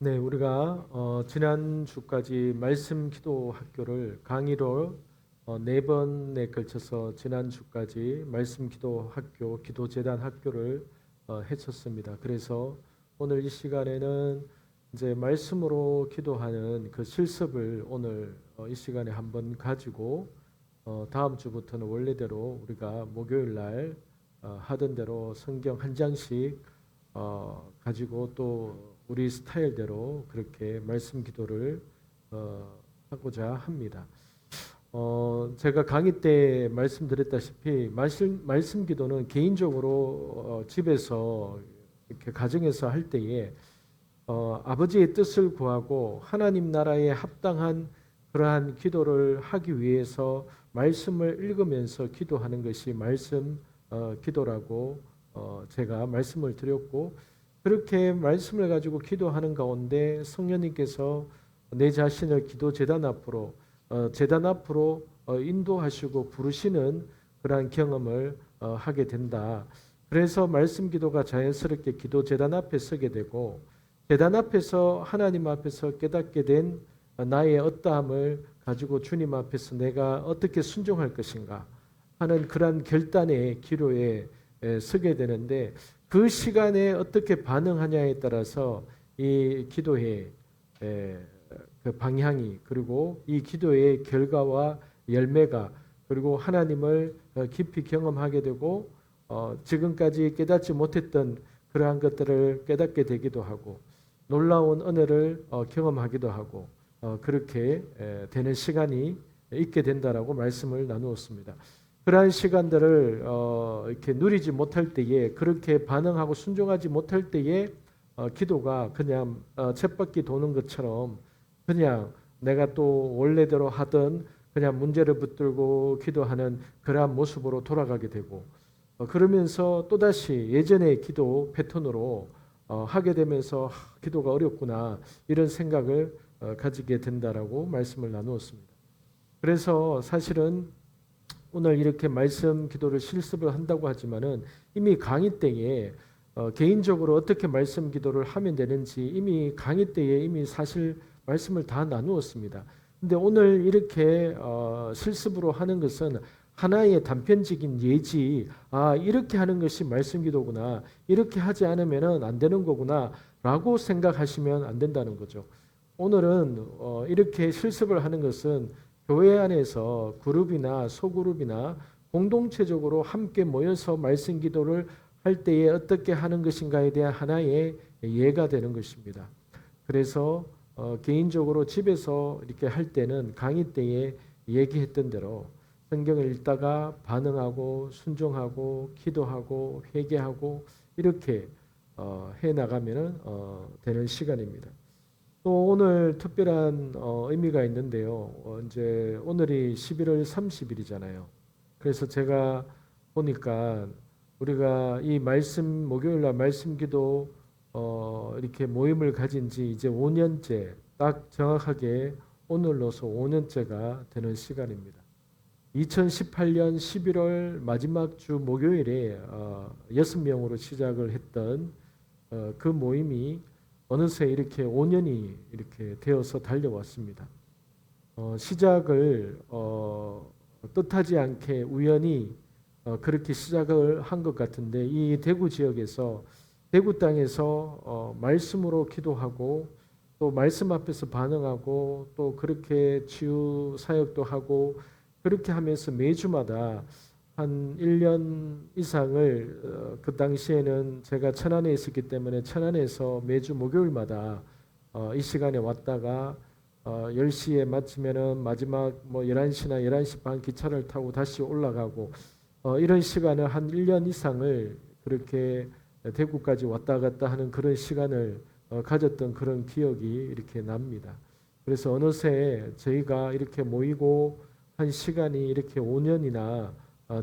네, 우리가 지난주까지 말씀 기도 학교를 강의로 네 번에 걸쳐서 지난주까지 말씀 기도 학교, 기도 재단 학교를 했었습니다. 그래서 오늘 이 시간에는 이제 말씀으로 기도하는 그 실습을 오늘 이 시간에 한번 가지고 다음 주부터는 원래대로 우리가 목요일 날 하던 대로 성경 한 장씩 가지고 또 우리 스타일대로 그렇게 말씀 기도를 하고자 합니다. 제가 강의 때 말씀드렸다시피 말씀 기도는 개인적으로 집에서 이렇게 가정에서 할 때에 아버지의 뜻을 구하고 하나님 나라에 합당한 그러한 기도를 하기 위해서 말씀을 읽으면서 기도하는 것이 말씀 기도라고 제가 말씀을 드렸고, 그렇게 말씀을 가지고 기도하는 가운데 성령님께서 내 자신을 기도 제단 앞으로 인도하시고 부르시는 그러한 경험을 하게 된다. 그래서 말씀 기도가 자연스럽게 기도 제단 앞에 서게 되고, 제단 앞에서 하나님 앞에서 깨닫게 된 나의 어떠함을 가지고 주님 앞에서 내가 어떻게 순종할 것인가 하는 그러한 결단의 기로에 서게 되는데, 그 시간에 어떻게 반응하냐에 따라서 이 기도의 그 방향이, 그리고 이 기도의 결과와 열매가, 그리고 하나님을 깊이 경험하게 되고 지금까지 깨닫지 못했던 그러한 것들을 깨닫게 되기도 하고 놀라운 은혜를 경험하기도 하고 그렇게 되는 시간이 있게 된다라고 말씀을 나누었습니다. 그러한 시간들을 이렇게 누리지 못할 때에, 그렇게 반응하고 순종하지 못할 때에 기도가 그냥 쳇바퀴 도는 것처럼 그냥 내가 또 원래대로 하던 그냥 문제를 붙들고 기도하는 그러한 모습으로 돌아가게 되고 그러면서 또다시 예전의 기도 패턴으로 하게 되면서 기도가 어렵구나 이런 생각을 가지게 된다라고 말씀을 나누었습니다. 그래서 사실은 오늘 이렇게 말씀 기도를 실습을 한다고 하지만은 이미 강의 때에 개인적으로 어떻게 말씀 기도를 하면 되는지 이미 강의 때에 이미 사실 말씀을 다 나누었습니다. 근데 오늘 이렇게 실습으로 하는 것은 하나의 단편적인 예지, 이렇게 하는 것이 말씀 기도구나, 이렇게 하지 않으면은 안 되는 거구나라고 생각하시면 안 된다는 거죠. 오늘은 이렇게 실습을 하는 것은 교회 안에서 그룹이나 소그룹이나 공동체적으로 함께 모여서 말씀 기도를 할 때에 어떻게 하는 것인가에 대한 하나의 예가 되는 것입니다. 그래서 개인적으로 집에서 이렇게 할 때는 강의 때에 얘기했던 대로 성경을 읽다가 반응하고 순종하고 기도하고 회개하고 이렇게 해 나가면은 되는 시간입니다. 또 오늘 특별한 의미가 있는데요. 이제 오늘이 11월 30일이잖아요. 그래서 제가 보니까 우리가 이 말씀 목요일 날 말씀 기도 이렇게 모임을 가진 지 이제 5년째, 딱 정확하게 오늘로서 5년째가 되는 시간입니다. 2018년 11월 마지막 주 목요일에 6명으로 시작을 했던 그 모임이 어느새 이렇게 5년이 이렇게 되어서 달려왔습니다. 시작을 뜻하지 않게 우연히 그렇게 시작을 한 것 같은데, 이 대구 지역에서 대구 땅에서 말씀으로 기도하고 또 말씀 앞에서 반응하고 또 그렇게 치유 사역도 하고 그렇게 하면서 매주마다 한 1년 이상을 그 당시에는 제가 천안에 있었기 때문에 천안에서 매주 목요일마다 이 시간에 왔다가 10시에 마치면은 마지막 뭐 11시나 11시 반 기차를 타고 다시 올라가고 이런 시간을 한 1년 이상을 그렇게 대구까지 왔다 갔다 하는 그런 시간을 가졌던 그런 기억이 이렇게 납니다. 그래서 어느새 저희가 이렇게 모이고 한 시간이 이렇게 5년이나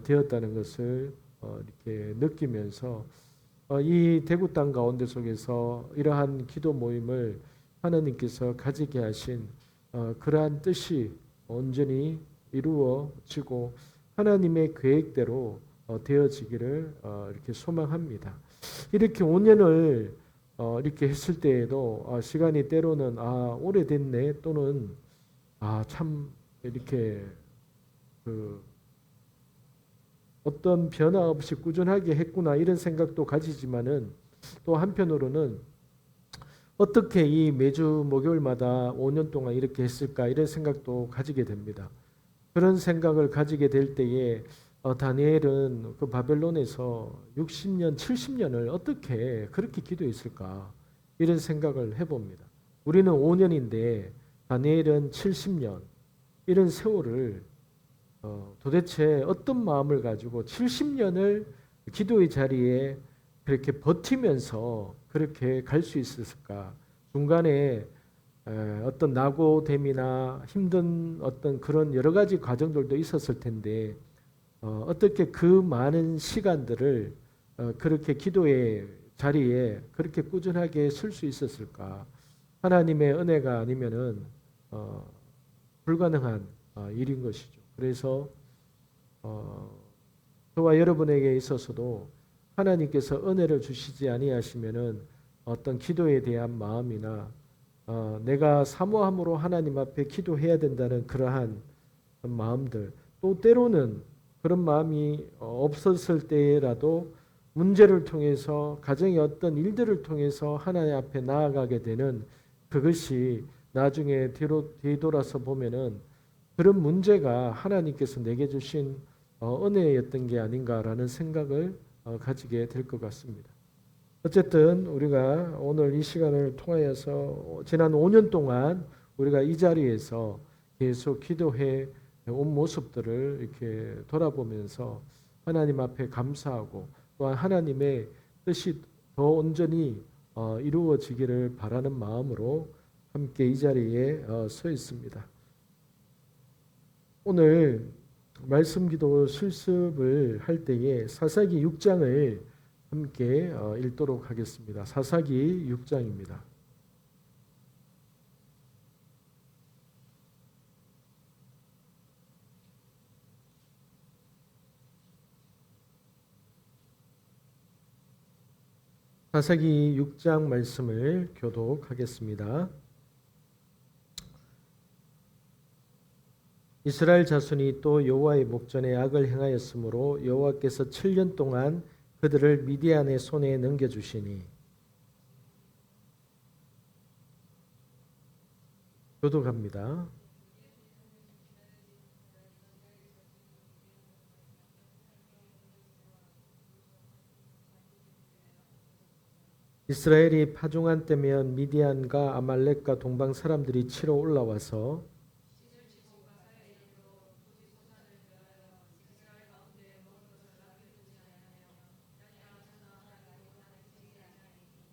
되었다는 것을 이렇게 느끼면서 이 대구 땅 가운데 속에서 이러한 기도 모임을 하나님께서 가지게 하신 그러한 뜻이 온전히 이루어지고 하나님의 계획대로 되어지기를 이렇게 소망합니다. 이렇게 5년을 이렇게 했을 때에도 시간이 때로는 오래됐네 또는 참 이렇게 그 어떤 변화 없이 꾸준하게 했구나 이런 생각도 가지지만은 또 한편으로는 어떻게 이 매주 목요일마다 5년 동안 이렇게 했을까 이런 생각도 가지게 됩니다. 그런 생각을 가지게 될 때에 다니엘은 그 바벨론에서 60년, 70년을 어떻게 그렇게 기도했을까 이런 생각을 해봅니다. 우리는 5년인데 다니엘은 70년 이런 세월을 도대체 어떤 마음을 가지고 70년을 기도의 자리에 그렇게 버티면서 그렇게 갈 수 있었을까? 중간에 어떤 낙오됨이나 힘든 어떤 그런 여러 가지 과정들도 있었을 텐데 어떻게 그 많은 시간들을 그렇게 기도의 자리에 그렇게 꾸준하게 설 수 있었을까? 하나님의 은혜가 아니면은 불가능한 일인 것이죠. 그래서 저와 여러분에게 있어서도 하나님께서 은혜를 주시지 아니하시면은 어떤 기도에 대한 마음이나 내가 사모함으로 하나님 앞에 기도해야 된다는 그러한 마음들 또 때로는 그런 마음이 없었을 때라도 문제를 통해서 가정의 어떤 일들을 통해서 하나님 앞에 나아가게 되는 그것이 나중에 뒤돌아서 보면은 그런 문제가 하나님께서 내게 주신 은혜였던 게 아닌가라는 생각을 가지게 될 것 같습니다. 어쨌든 우리가 오늘 이 시간을 통하여서 지난 5년 동안 우리가 이 자리에서 계속 기도해 온 모습들을 이렇게 돌아보면서 하나님 앞에 감사하고 또한 하나님의 뜻이 더 온전히 이루어지기를 바라는 마음으로 함께 이 자리에 서 있습니다. 오늘 말씀 기도 실습을 할 때에 사사기 6장을 함께 읽도록 하겠습니다. 사사기 6장입니다. 사사기 6장 말씀을 교독하겠습니다. 이스라엘 자손이 또 여호와의 목전에 악을 행하였으므로 여호와께서 7년 동안 그들을 미디안의 손에 넘겨주시니 교독합니다. 이스라엘이 파종한 때면 미디안과 아말렉과 동방 사람들이 치러 올라와서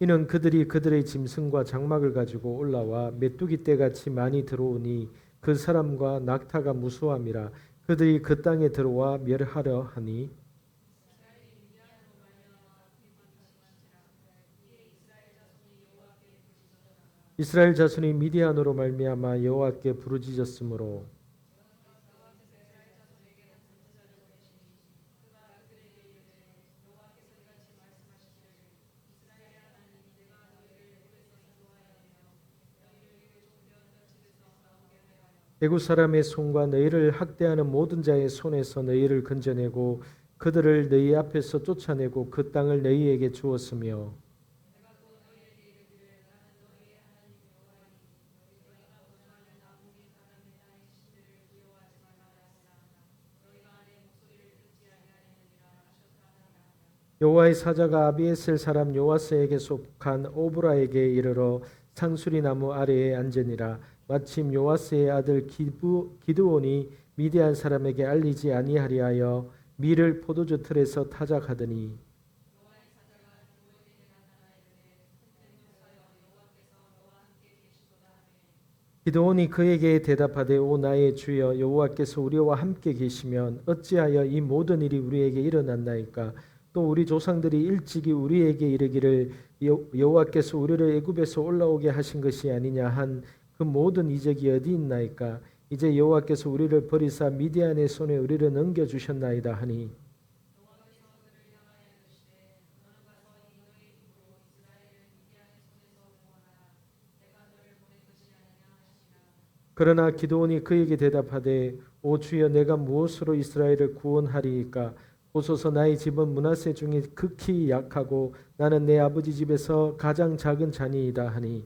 이는 그들이 그들의 짐승과 장막을 가지고 올라와 메뚜기 떼같이 많이 들어오니 그 사람과 낙타가 무수함이라 그들이 그 땅에 들어와 멸하려 하니 이스라엘 자손이 미디안으로 말미암아 여호와께 부르짖었으므로 애굽 사람의 손과 너희를 학대하는 모든 자의 손에서 너희를 건져내고 그들을 너희 앞에서 쫓아내고 그 땅을 너희에게 주었으며 여호와의 사자가 아비에셀 사람 요아스에게 속한 오브라에게 이르러 상수리 나무 아래에 앉으니라. 마침 요아스의 아들 기드온이 미디안 사람에게 알리지 아니하리하여 밀을 포도주 틀에서 타작하더니 기드온이 그에게 대답하되 오 나의 주여 여호와께서 우리와 함께 계시면 어찌하여 이 모든 일이 우리에게 일어났나이까. 또 우리 조상들이 일찍이 우리에게 이르기를 여호와께서 우리를 애굽에서 올라오게 하신 것이 아니냐 한 그 모든 이적이 어디 있나이까. 이제 여호와께서 우리를 버리사 미디안의 손에 우리를 넘겨 주셨나이다 하니 그러나 기드온이 그에게 대답하되 오 주여 내가 무엇으로 이스라엘을 구원하리이까 보소서 나의 집은 므낫세 중에 극히 약하고 나는 내 아버지 집에서 가장 작은 자니이다 하니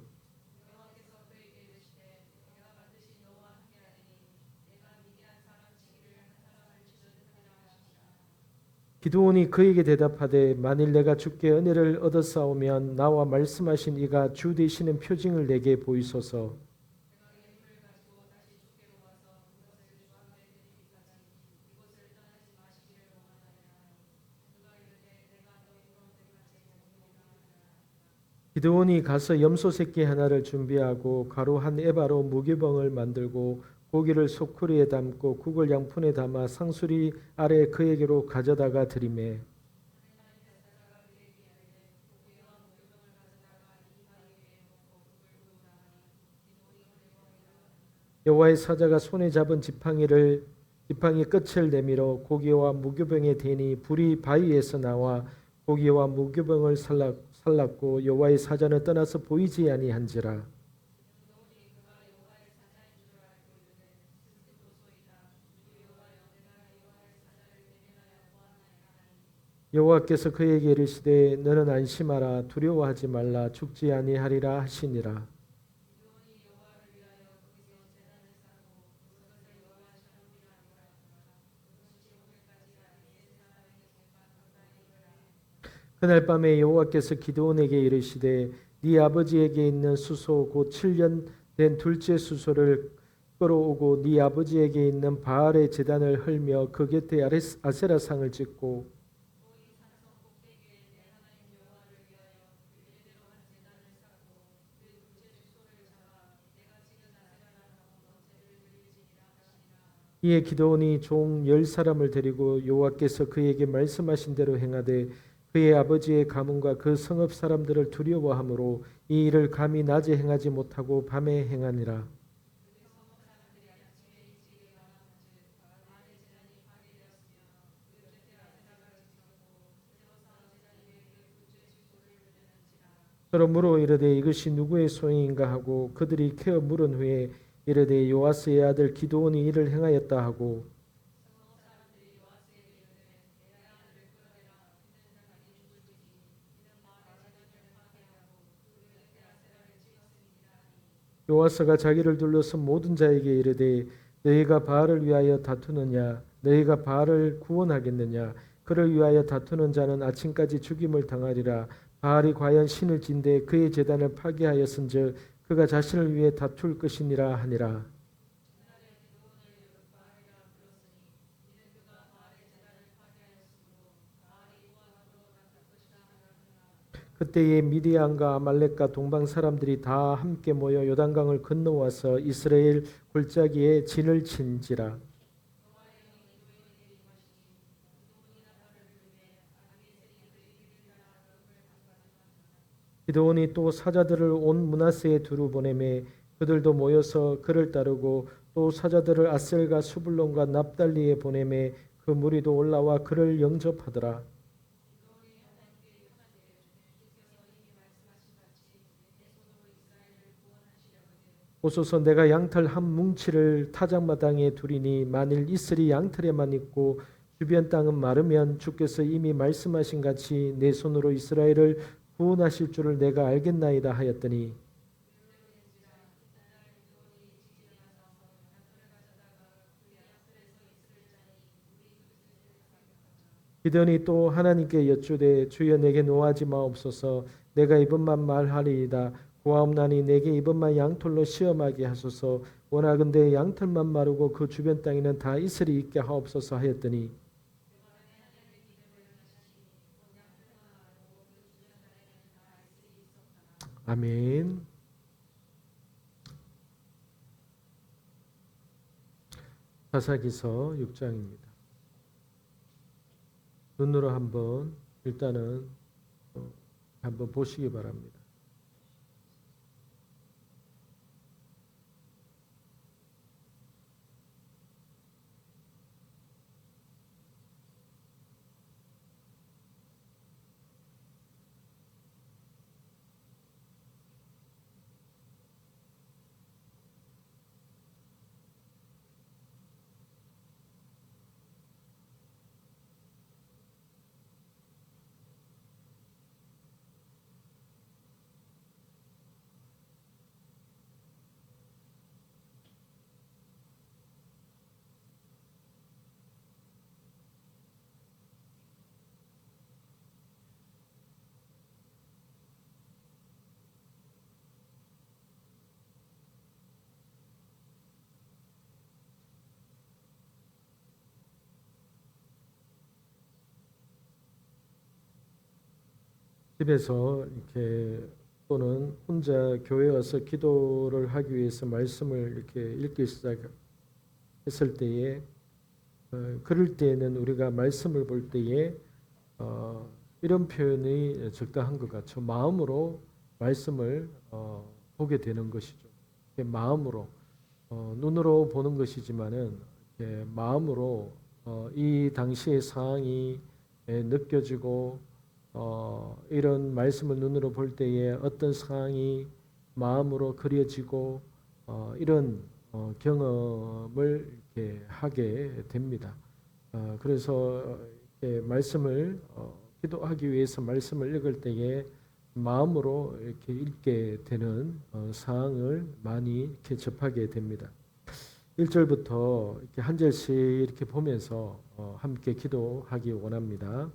기드온이 그에게 대답하되 만일 내가 주께 은혜를 얻었사오면 나와 말씀하신 이가 주 되시는 표징을 내게 보이소서. 기드온이 가서 염소 새끼 하나를 준비하고 가루 한 에바로 무교병을 만들고 고기를 소쿠리에 담고 국을 양푼에 담아 상수리 아래 그에게로 가져다가 드리매 여호와의 사자가 손에 잡은 지팡이 끝을 내밀어 고기와 무교병에 대니 불이 바위에서 나와 고기와 무교병을 살랐고 여호와의 사자는 떠나서 보이지 아니한지라. 여호와께서 그에게 이르시되 너는 안심하라 두려워하지 말라 죽지 아니하리라 하시니라. 그날 밤에 여호와께서 기드온에게 이르시되 네 아버지에게 있는 수소 곧 7년 된 둘째 수소를 끌어오고 네 아버지에게 있는 바알의 제단을 헐며 그 곁에 아세라상을 짓고 이에 기드온이 종 10사람을 데리고 여호와께서 그에게 말씀하신 대로 행하되 그의 아버지의 가문과 그 성읍 사람들을 두려워하므로 이 일을 감히 낮에 행하지 못하고 밤에 행하니라. 그러므로 이르되 이것이 누구의 소행인가 하고 그들이 캐어 물은 후에 이르되 요아스의 아들 기드온이 이를 행하였다 하고 요아스가 자기를 둘러서 모든 자에게 이르되 너희가 바알을 위하여 다투느냐 너희가 바알을 구원하겠느냐 그를 위하여 다투는 자는 아침까지 죽임을 당하리라. 바알이 과연 신을 진대 그의 제단을 파괴하였은즉 그가 자신을 위해 다툴 것이니라 하니라. 그때에 미디안과 아말렉과 동방 사람들이 다 함께 모여 요단강을 건너와서 이스라엘 골짜기에 진을 친지라. 기드온이 또 사자들을 온 므낫세에 두루 보내매 그들도 모여서 그를 따르고 또 사자들을 아셀과 수블론과 납달리에 보내매 그 무리도 올라와 그를 영접하더라. 보소서 내가 양털 한 뭉치를 타작마당에 두리니 만일 이슬이 양털에만 있고 주변 땅은 마르면 주께서 이미 말씀하신 같이 내 손으로 이스라엘을 구원하실 줄을 내가 알겠나이다 하였더니 기드온이 또 하나님께 여쭈되 주여 내게 노하지 마옵소서 내가 이번만 말하리이다 고아옵나니 내게 이번만 양털로 시험하게 하소서 원하건대 양털만 마르고 그 주변 땅에는 다 이슬이 있게 하옵소서 하였더니 아멘. 사사기서 6장입니다. 눈으로 한번 일단은 한번 보시기 바랍니다. 집에서 이렇게 또는 혼자 교회 와서 기도를 하기 위해서 말씀을 이렇게 읽기 시작했을 때에 그럴 때에는 우리가 말씀을 볼 때에 이런 표현이 적당한 것 같죠. 마음으로 말씀을 보게 되는 것이죠. 마음으로 눈으로 보는 것이지만은 마음으로 이 당시의 상황이 느껴지고 이런 말씀을 눈으로 볼 때에 어떤 상황이 마음으로 그려지고 이런 경험을 이렇게 하게 됩니다. 그래서 이렇게 말씀을 기도하기 위해서 말씀을 읽을 때에 마음으로 이렇게 읽게 되는 상황을 많이 이렇게 접하게 됩니다. 1절부터 이렇게 한 절씩 이렇게 보면서 함께 기도하기 원합니다.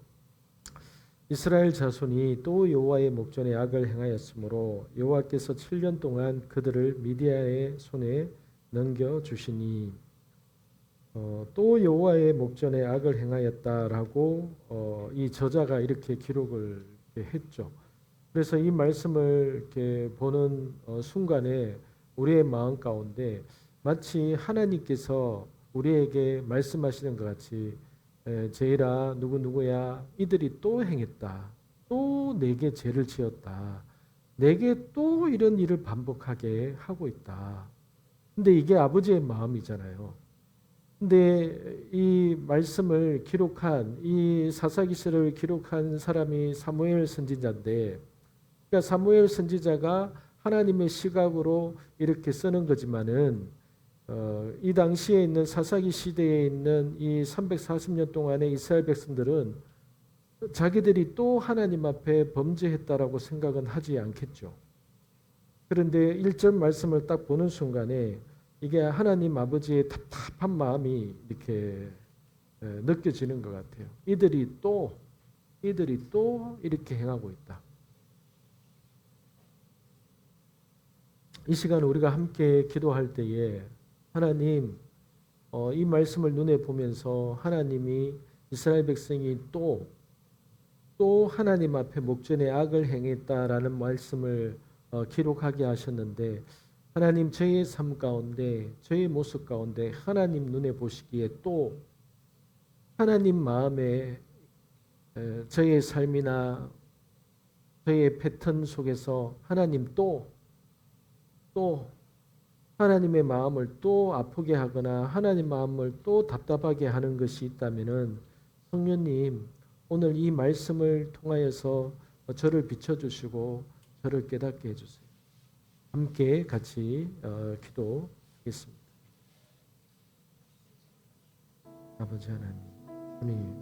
이스라엘 자손이 또 여호와의 목전에 악을 행하였으므로 여호와께서 7년 동안 그들을 미디안의 손에 넘겨 주시니 또 여호와의 목전에 악을 행하였다라고 이 저자가 이렇게 기록을 했죠. 그래서 이 말씀을 이렇게 보는 순간에 우리의 마음 가운데 마치 하나님께서 우리에게 말씀하시는 것 같이 제이라 누구누구야 이들이 또 행했다. 또 내게 죄를 지었다. 내게 또 이런 일을 반복하게 하고 있다. 근데 이게 아버지의 마음이잖아요. 근데 이 말씀을 기록한 이 사사기서를 기록한 사람이 사무엘 선지자인데 그러니까 사무엘 선지자가 하나님의 시각으로 이렇게 쓰는 거지만은 이 당시에 있는 사사기 시대에 있는 이 340년 동안의 이스라엘 백성들은 자기들이 또 하나님 앞에 범죄했다라고 생각은 하지 않겠죠. 그런데 1절 말씀을 딱 보는 순간에 이게 하나님 아버지의 답답한 마음이 이렇게 느껴지는 것 같아요. 이들이 또 이렇게 행하고 있다. 이 시간 우리가 함께 기도할 때에 하나님 이 말씀을 눈에 보면서 하나님이 이스라엘 백성이 또 하나님 앞에 목전에 악을 행했다라는 말씀을 기록하게 하셨는데 하나님 저의 삶 가운데 저의 모습 가운데 하나님 눈에 보시기에 또 하나님 마음에 저의 삶이나 저의 패턴 속에서 하나님 또 하나님의 마음을 또 아프게 하거나 하나님 마음을 또 답답하게 하는 것이 있다면은 성령님 오늘 이 말씀을 통하여서 저를 비춰주시고 저를 깨닫게 해주세요. 함께 같이 기도하겠습니다. 아버지 하나님, 주님,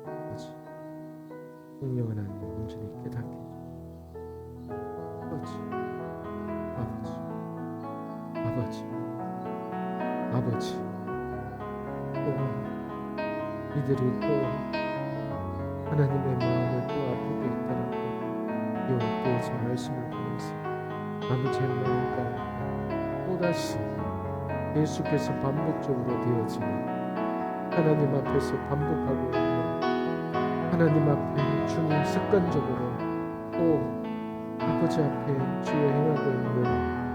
아버지, 성령 하나님 온전히 깨닫게 해주세요. 아버지, 또 이들이 또 하나님의 마음을 또 아프게 했다라고 여호와께 제 말씀을 보면서 아버지의 마음 가운데 또다시 계속해서 반복적으로 되어지는 하나님 앞에서 반복하고 있는 하나님 앞에 주님 습관적으로 또 아버지 앞에 주여 행하고 있는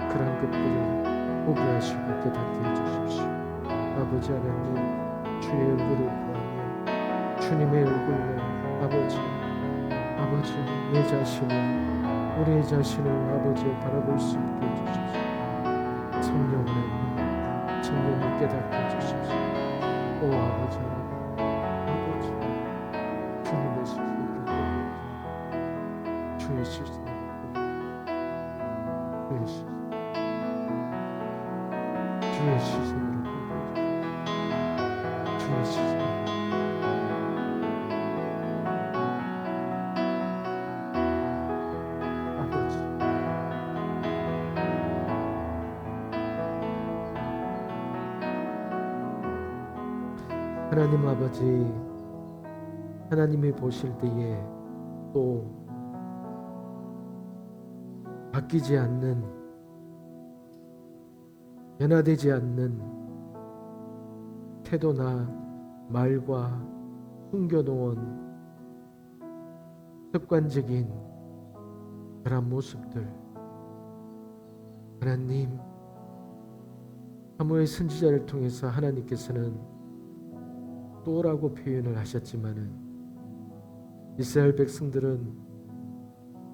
그런 것들을 보게 하시고 깨닫게 해주십시오. 아버지 하나님 주의 얼굴을 보하며 주님의 얼굴로 아버지 내 자신을 우리의 자신을 아버지 바라볼 수 있게 해주십시오. 성령 하나님 성령을 깨닫게 해주십시오. 오 아버지 주님의 시선을 보고 주의 시선을 보고 주의 시선으로 주의 시선 아버지 하나님 아버지 하나님이 보실 때에 또 바뀌지 않는 변화되지 않는 태도나 말과 숨겨놓은 습관적인 그런 모습들, 하나님, 사무엘 선지자를 통해서 하나님께서는 또라고 표현을 하셨지만은 이스라엘 백성들은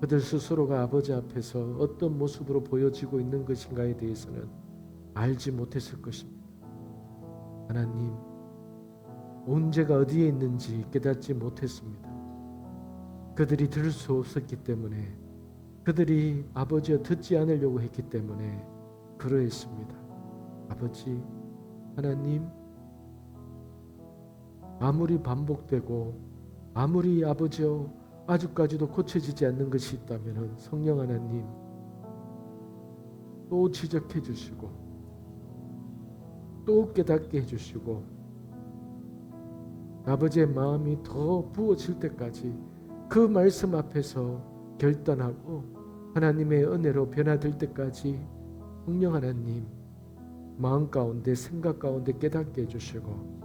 그들 스스로가 아버지 앞에서 어떤 모습으로 보여지고 있는 것인가에 대해서는 알지 못했을 것입니다. 하나님, 문제가 어디에 있는지 깨닫지 못했습니다. 그들이 들을 수 없었기 때문에, 그들이 아버지여 듣지 않으려고 했기 때문에 그러했습니다. 아버지, 하나님, 아무리 반복되고 아무리 아버지여 아직까지도 고쳐지지 않는 것이 있다면 성령 하나님 또 지적해 주시고 또 깨닫게 해주시고 아버지의 마음이 더 부어질 때까지 그 말씀 앞에서 결단하고 하나님의 은혜로 변화될 때까지 성령 하나님 마음 가운데 생각 가운데 깨닫게 해주시고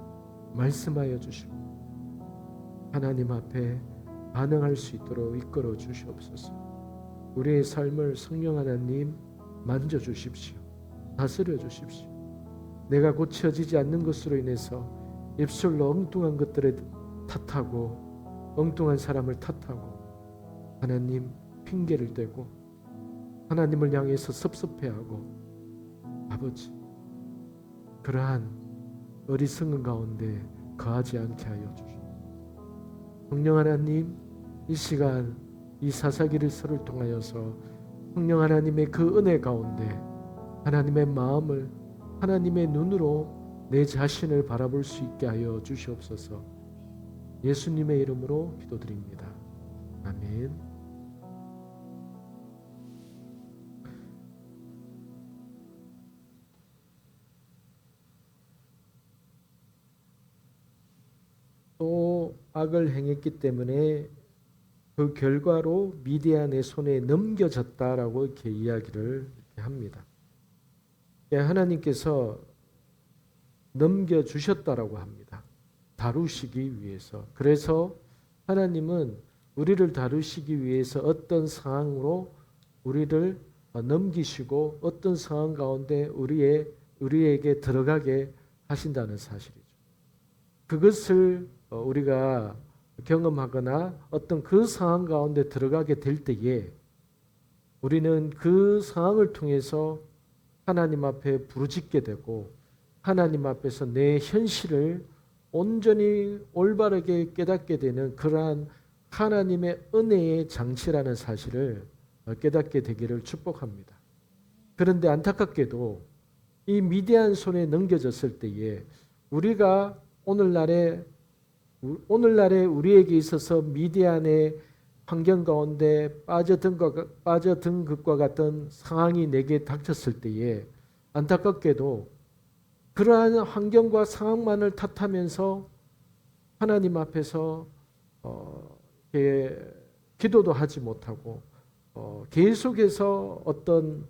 말씀하여 주시고 하나님 앞에 반응할 수 있도록 이끌어 주시옵소서. 우리의 삶을 성령 하나님 만져 주십시오. 다스려 주십시오. 내가 고쳐지지 않는 것으로 인해서 입술로 엉뚱한 것들에 탓하고 엉뚱한 사람을 탓하고 하나님 핑계를 대고 하나님을 향해서 섭섭해하고 아버지 그러한 어리석은 가운데 거하지 않게 하여 주시옵소서. 성령 하나님, 이 시간 이 사사기를 서를 통하여서 성령 하나님의 그 은혜 가운데 하나님의 마음을 하나님의 눈으로 내 자신을 바라볼 수 있게 하여 주시옵소서. 예수님의 이름으로 기도드립니다. 아멘. 또 악을 행했기 때문에 그 결과로 미디안의 손에 넘겨졌다라고 이렇게 이야기를 합니다. 하나님께서 넘겨주셨다라고 합니다. 다루시기 위해서. 그래서 하나님은 우리를 다루시기 위해서 어떤 상황으로 우리를 넘기시고 어떤 상황 가운데 우리에게 들어가게 하신다는 사실이죠. 그것을 우리가 경험하거나 어떤 그 상황 가운데 들어가게 될 때에 우리는 그 상황을 통해서 하나님 앞에 부르짖게 되고 하나님 앞에서 내 현실을 온전히 올바르게 깨닫게 되는 그러한 하나님의 은혜의 장치라는 사실을 깨닫게 되기를 축복합니다. 그런데 안타깝게도 이 미디안 손에 넘겨졌을 때에 우리가 오늘날에 우리에게 있어서 미디안의 환경 가운데 빠져든 것과 같은 상황이 내게 닥쳤을 때에 안타깝게도 그러한 환경과 상황만을 탓하면서 하나님 앞에서 기도도 하지 못하고 계속해서 어떤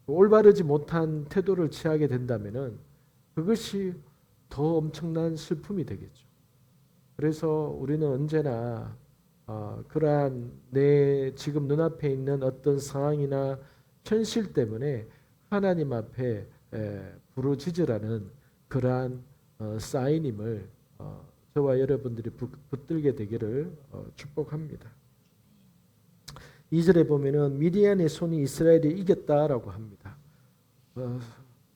올바르지 못한 태도를 취하게 된다면은 그것이 더 엄청난 슬픔이 되겠죠. 그래서 우리는 언제나 그러한 내 지금 눈앞에 있는 어떤 상황이나 현실 때문에 하나님 앞에 부르짖으라는 그러한 사인임을 저와 여러분들이 붙들게 되기를 축복합니다. 2절에 보면은 미디안의 손이 이스라엘이 이겼다라고 합니다.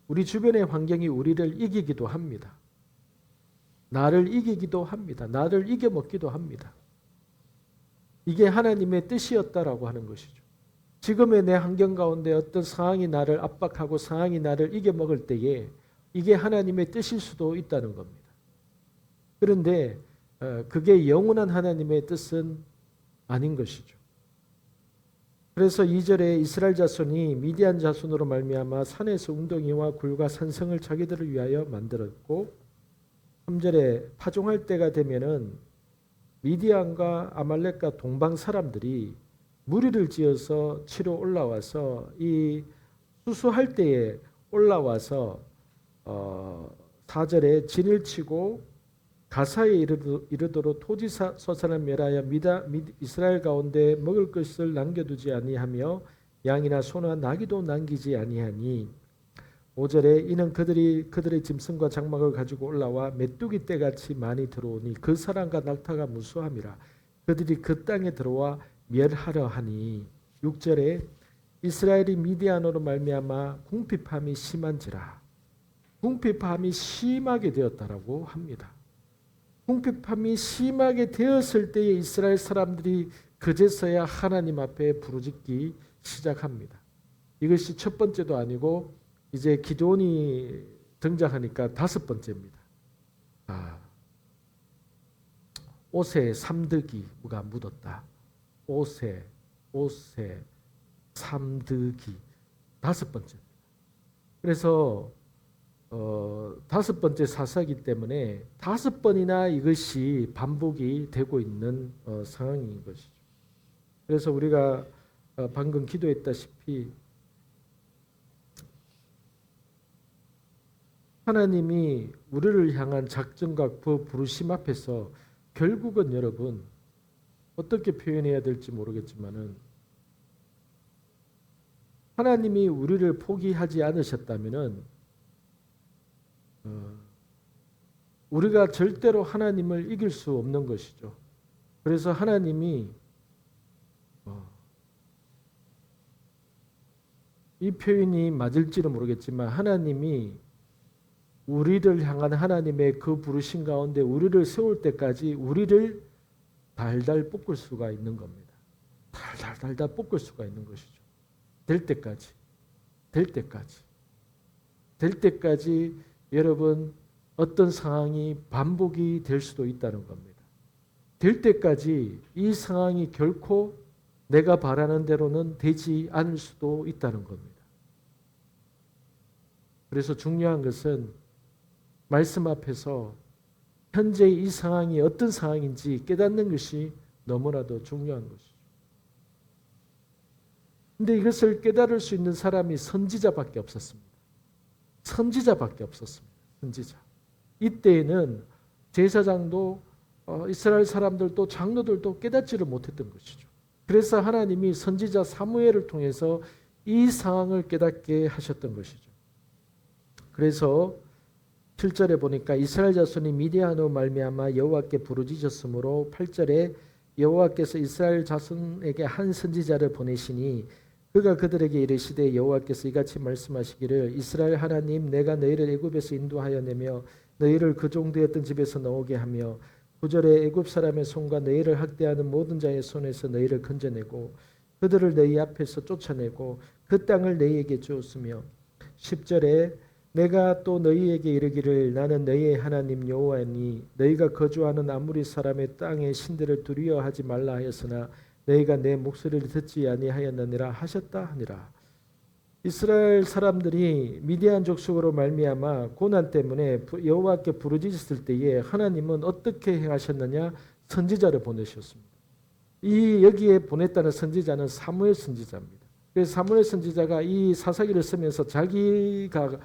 우리 주변의 환경이 우리를 이기기도 합니다. 나를 이기기도 합니다. 나를 이겨먹기도 합니다. 이게 하나님의 뜻이었다라고 하는 것이죠. 지금의 내 환경 가운데 어떤 상황이 나를 압박하고 상황이 나를 이겨먹을 때에 이게 하나님의 뜻일 수도 있다는 겁니다. 그런데 그게 영원한 하나님의 뜻은 아닌 것이죠. 그래서 2절에 이스라엘 자손이 미디안 자손으로 말미암아 산에서 웅덩이와 굴과 산성을 자기들을 위하여 만들었고 3절에 파종할 때가 되면은 미디안과 아말렉과 동방 사람들이 무리를 지어서 치러 올라와서 이 수수할 때에 올라와서 4절에 진을 치고 가사에 이르도록 토지 소산을 멸하여 이스라엘 가운데 먹을 것을 남겨두지 아니하며 양이나 소나 나귀도 남기지 아니하니 5절에 이는 그들의 짐승과 장막을 가지고 올라와 메뚜기 떼같이 많이 들어오니 그 사람과 낙타가 무수함이라 그들이 그 땅에 들어와 멸하려 하니 6절에 이스라엘이 미디안으로 말미암아 궁핍함이 심한지라 궁핍함이 심하게 되었다라고 합니다. 궁핍함이 심하게 되었을 때에 이스라엘 사람들이 그제서야 하나님 앞에 부르짖기 시작합니다. 이것이 첫 번째도 아니고 이제 기드온이 등장하니까 다섯 번째입니다. 옷에 삼드기가 묻었다. 옷에 삼드기 다섯 번째입니다. 그래서 다섯 번째 사사기 때문에 다섯 번이나 이것이 반복이 되고 있는 상황인 것이죠. 그래서 우리가 방금 기도했다시피 하나님이 우리를 향한 작정과 그 부르심 앞에서 결국은 여러분 어떻게 표현해야 될지 모르겠지만은 하나님이 우리를 포기하지 않으셨다면은 우리가 절대로 하나님을 이길 수 없는 것이죠. 그래서 하나님이 이 표현이 맞을지는 모르겠지만 하나님이 우리를 향한 하나님의 그 부르심 가운데 우리를 세울 때까지 우리를 달달 볶을 수가 있는 겁니다. 달달 볶을 수가 있는 것이죠. 될 때까지 여러분 어떤 상황이 반복이 될 수도 있다는 겁니다. 될 때까지 이 상황이 결코 내가 바라는 대로는 되지 않을 수도 있다는 겁니다. 그래서 중요한 것은 말씀 앞에서 현재 이 상황이 어떤 상황인지 깨닫는 것이 너무나도 중요한 것이죠. 근데 이것을 깨달을 수 있는 사람이 선지자밖에 없었습니다. 선지자. 이때에는 제사장도 이스라엘 사람들도 장로들도 깨닫지를 못했던 것이죠. 그래서 하나님이 선지자 사무엘을 통해서 이 상황을 깨닫게 하셨던 것이죠. 그래서 7절에 보니까 이스라엘 자손이 미디안으로 말미암아 여호와께 부르짖었으므로 8절에 여호와께서 이스라엘 자손에게 한 선지자를 보내시니 그가 그들에게 이르시되 여호와께서 이같이 말씀하시기를 이스라엘 하나님 내가 너희를 애굽에서 인도하여 내며 너희를 그 종되었던 집에서 나오게 하며 9절에 애굽 사람의 손과 너희를 학대하는 모든 자의 손에서 너희를 건져내고 그들을 너희 앞에서 쫓아내고 그 땅을 너희에게 주었으며 10절에 내가 또 너희에게 이르기를 나는 너희의 하나님 여호와니 너희가 거주하는 아무리 사람의 땅의 신들을 두려워하지 말라 하였으나 너희가 내 목소리를 듣지 아니하였느니라 하셨다 하니라. 이스라엘 사람들이 미디안 족속으로 말미암아 고난 때문에 여호와께 부르짖었을 때에 하나님은 어떻게 행하셨느냐? 선지자를 보내셨습니다. 이 여기에 보냈다는 선지자는 사무엘 선지자입니다. 그래서 사무엘 선지자가 이 사사기를 쓰면서 자기가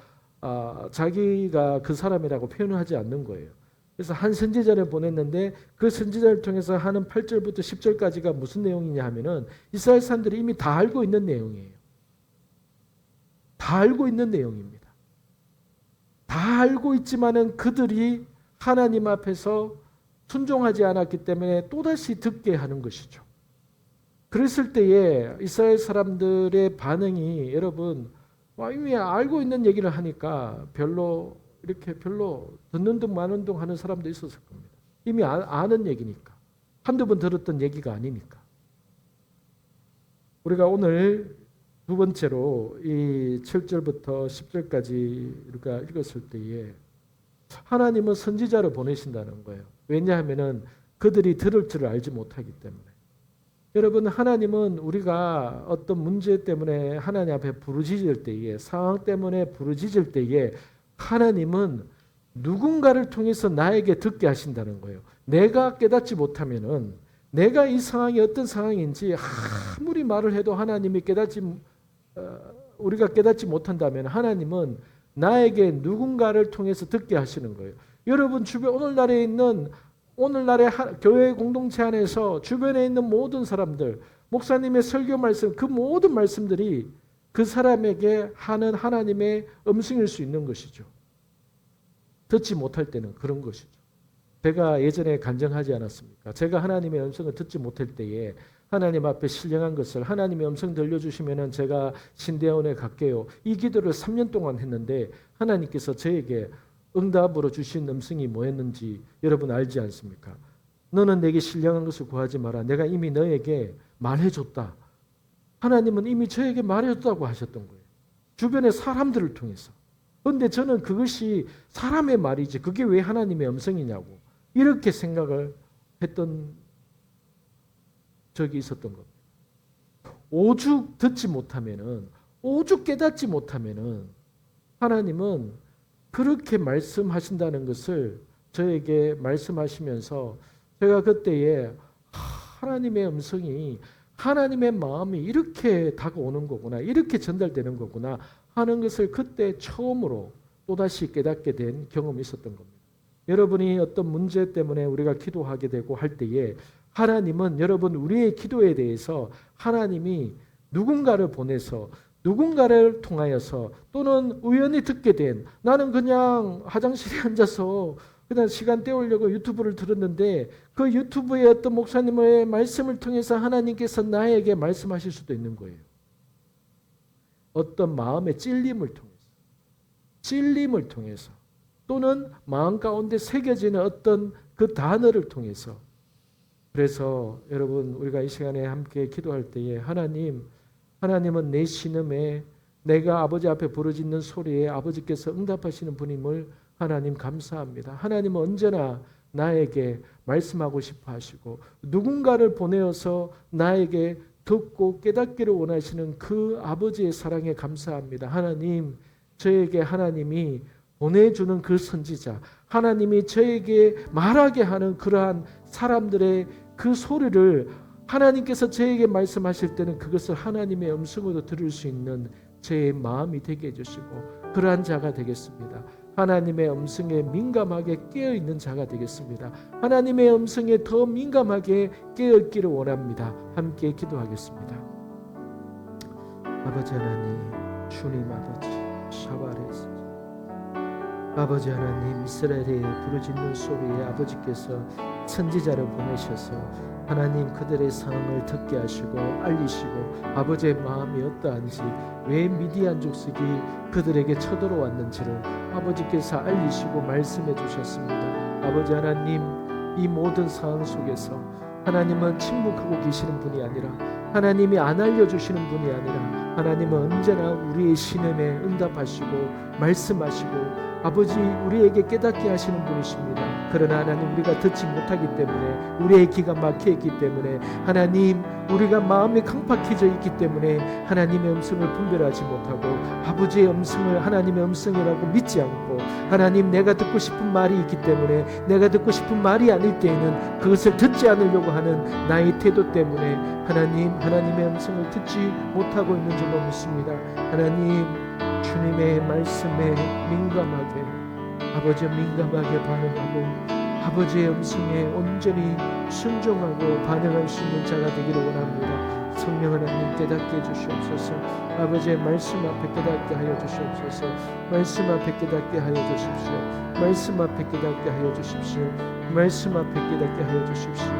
그 사람이라고 표현을 하지 않는 거예요. 그래서 한 선지자를 보냈는데 그 선지자를 통해서 하는 8절부터 10절까지가 무슨 내용이냐 하면은 이스라엘 사람들이 이미 다 알고 있는 내용이에요. 다 알고 있는 내용입니다. 다 알고 있지만은 그들이 하나님 앞에서 순종하지 않았기 때문에 또다시 듣게 하는 것이죠. 그랬을 때에 이스라엘 사람들의 반응이 여러분 이미 알고 있는 얘기를 하니까 별로 듣는 둥 마는 둥 하는 사람도 있었을 겁니다. 이미 아는 얘기니까. 한두 번 들었던 얘기가 아니니까. 우리가 오늘 두 번째로 이 7절부터 10절까지 우리가 읽었을 때에 하나님은 선지자를 보내신다는 거예요. 왜냐하면 그들이 들을 줄을 알지 못하기 때문에. 여러분 하나님은 우리가 어떤 문제 때문에 하나님 앞에 부르짖을 때에 상황 때문에 부르짖을 때에 하나님은 누군가를 통해서 나에게 듣게 하신다는 거예요. 내가 깨닫지 못하면은 내가 이 상황이 어떤 상황인지 아무리 말을 해도 하나님이 우리가 깨닫지 못한다면 하나님은 나에게 누군가를 통해서 듣게 하시는 거예요. 여러분 주변 오늘날의 교회 공동체 안에서 주변에 있는 모든 사람들, 목사님의 설교 말씀, 그 모든 말씀들이 그 사람에게 하는 하나님의 음성일 수 있는 것이죠. 듣지 못할 때는 그런 것이죠. 제가 예전에 간증하지 않았습니까? 제가 하나님의 음성을 듣지 못할 때에 하나님 앞에 신령한 것을 하나님의 음성 들려주시면 제가 신대원에 갈게요. 이 기도를 3년 동안 했는데 하나님께서 저에게 응답으로 주신 음성이 뭐였는지 여러분 알지 않습니까? 너는 내게 신령한 것을 구하지 마라. 내가 이미 너에게 말해줬다. 하나님은 이미 저에게 말해줬다고 하셨던 거예요. 주변의 사람들을 통해서. 그런데 저는 그것이 사람의 말이지 그게 왜 하나님의 음성이냐고 이렇게 생각을 했던 적이 있었던 겁니다. 오죽 듣지 못하면은, 오죽 깨닫지 못하면은 하나님은 그렇게 말씀하신다는 것을 저에게 말씀하시면서 제가 그때에 하나님의 음성이, 하나님의 마음이 이렇게 다가오는 거구나, 이렇게 전달되는 거구나 하는 것을 그때 처음으로 또다시 깨닫게 된 경험이 있었던 겁니다. 여러분이 어떤 문제 때문에 우리가 기도하게 되고 할 때에 하나님은 여러분 우리의 기도에 대해서 하나님이 누군가를 보내서 누군가를 통하여서 또는 우연히 듣게 된, 나는 그냥 화장실에 앉아서 그냥 시간 때우려고 유튜브를 들었는데 그 유튜브의 어떤 목사님의 말씀을 통해서 하나님께서 나에게 말씀하실 수도 있는 거예요. 어떤 마음의 찔림을 통해서 또는 마음 가운데 새겨지는 어떤 그 단어를 통해서. 그래서 여러분 우리가 이 시간에 함께 기도할 때에 하나님은 내 신음에 내가 아버지 앞에 부르짖는 소리에 아버지께서 응답하시는 분임을 하나님 감사합니다. 하나님은 언제나 나에게 말씀하고 싶어 하시고 누군가를 보내어서 나에게 듣고 깨닫기를 원하시는 그 아버지의 사랑에 감사합니다. 하나님, 저에게 하나님이 보내주는 그 선지자, 하나님이 저에게 말하게 하는 그러한 사람들의 그 소리를 하나님께서 저에게 말씀하실 때는 그것을 하나님의 음성으로 들을 수 있는 제 마음이 되게 해주시고 그러한 자가 되겠습니다. 하나님의 음성에 민감하게 깨어있는 자가 되겠습니다. 하나님의 음성에 더 민감하게 깨어있기를 원합니다. 함께 기도하겠습니다. 아버지 하나님, 주님 아버지, 샤바레스 아버지 하나님, 이스라엘의 부르짖는 소리에 아버지께서 선지자를 보내셔서 하나님 그들의 상황을 듣게 하시고 알리시고 아버지의 마음이 어떠한지, 왜 미디안 족속이 그들에게 쳐들어왔는지를 아버지께서 알리시고 말씀해 주셨습니다. 아버지 하나님, 이 모든 상황 속에서 하나님은 침묵하고 계시는 분이 아니라, 하나님이 안 알려주시는 분이 아니라 하나님은 언제나 우리의 신음에 응답하시고 말씀하시고 아버지 우리에게 깨닫게 하시는 분이십니다. 그러나 하나님, 우리가 듣지 못하기 때문에, 우리의 귀가 막혀 있기 때문에, 하나님 우리가 마음이 강팍해져 있기 때문에 하나님의 음성을 분별하지 못하고 아버지의 음성을 하나님의 음성이라고 믿지 않고, 하나님 내가 듣고 싶은 말이 있기 때문에 내가 듣고 싶은 말이 아닐 때에는 그것을 듣지 않으려고 하는 나의 태도 때문에 하나님의 음성을 듣지 못하고 있는 줄로 믿습니다. 하나님, 주님의 말씀에 민감하게, 아버지의 민감하게 반응하고 아버지의 음성에 온전히 순종하고 반응할 수 있는 자가 되기를 원합니다. 성령 하나님, 깨닫게 해주시옵소서. 아버지의 말씀 앞에 깨닫게 하여 주시옵소서. 말씀 앞에 깨닫게 하여 주십시오. 말씀 앞에 깨닫게 하여 주십시오. 말씀 앞에 깨닫게 하여 주십시오.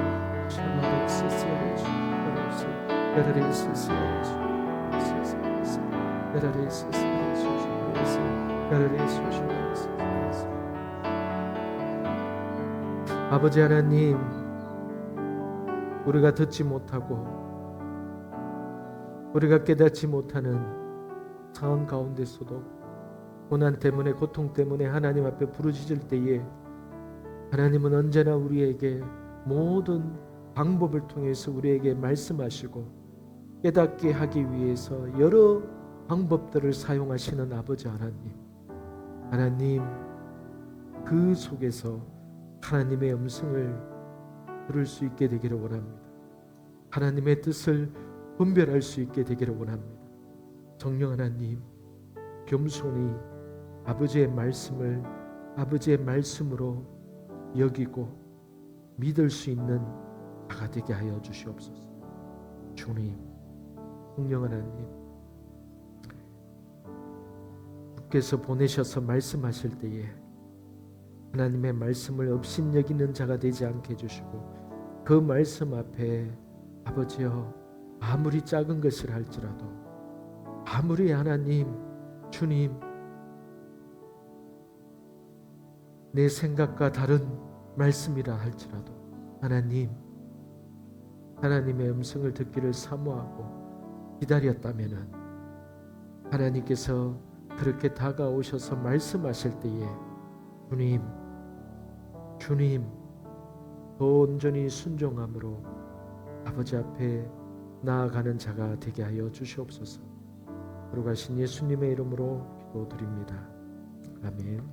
아버지 하나님, 우리가 듣지 못하고 우리가 깨닫지 못하는 상황 가운데서도 고난 때문에, 고통 때문에 하나님 앞에 부르짖을 때에 하나님은 언제나 우리에게 모든 방법을 통해서 우리에게 말씀하시고 깨닫게 하기 위해서 여러 방법들을 사용하시는 아버지 하나님, 그 속에서 하나님의 음성을 들을 수 있게 되기를 원합니다. 하나님의 뜻을 분별할 수 있게 되기를 원합니다. 성령 하나님, 겸손히 아버지의 말씀을 아버지의 말씀으로 여기고 믿을 수 있는 자가 되게 하여 주시옵소서. 주님, 성령 하나님, 주께서 보내셔서 말씀하실 때에 하나님의 말씀을 업신여기는 자가 되지 않게 해주시고, 그 말씀 앞에 아버지여, 아무리 작은 것을 할지라도, 아무리 하나님, 주님, 내 생각과 다른 말씀이라 할지라도 하나님, 하나님의 음성을 듣기를 사모하고 기다렸다면은 하나님께서 그렇게 다가오셔서 말씀하실 때에 주님 더 온전히 순종함으로 아버지 앞에 나아가는 자가 되게 하여 주시옵소서. 거룩하신 예수님의 이름으로 기도드립니다. 아멘.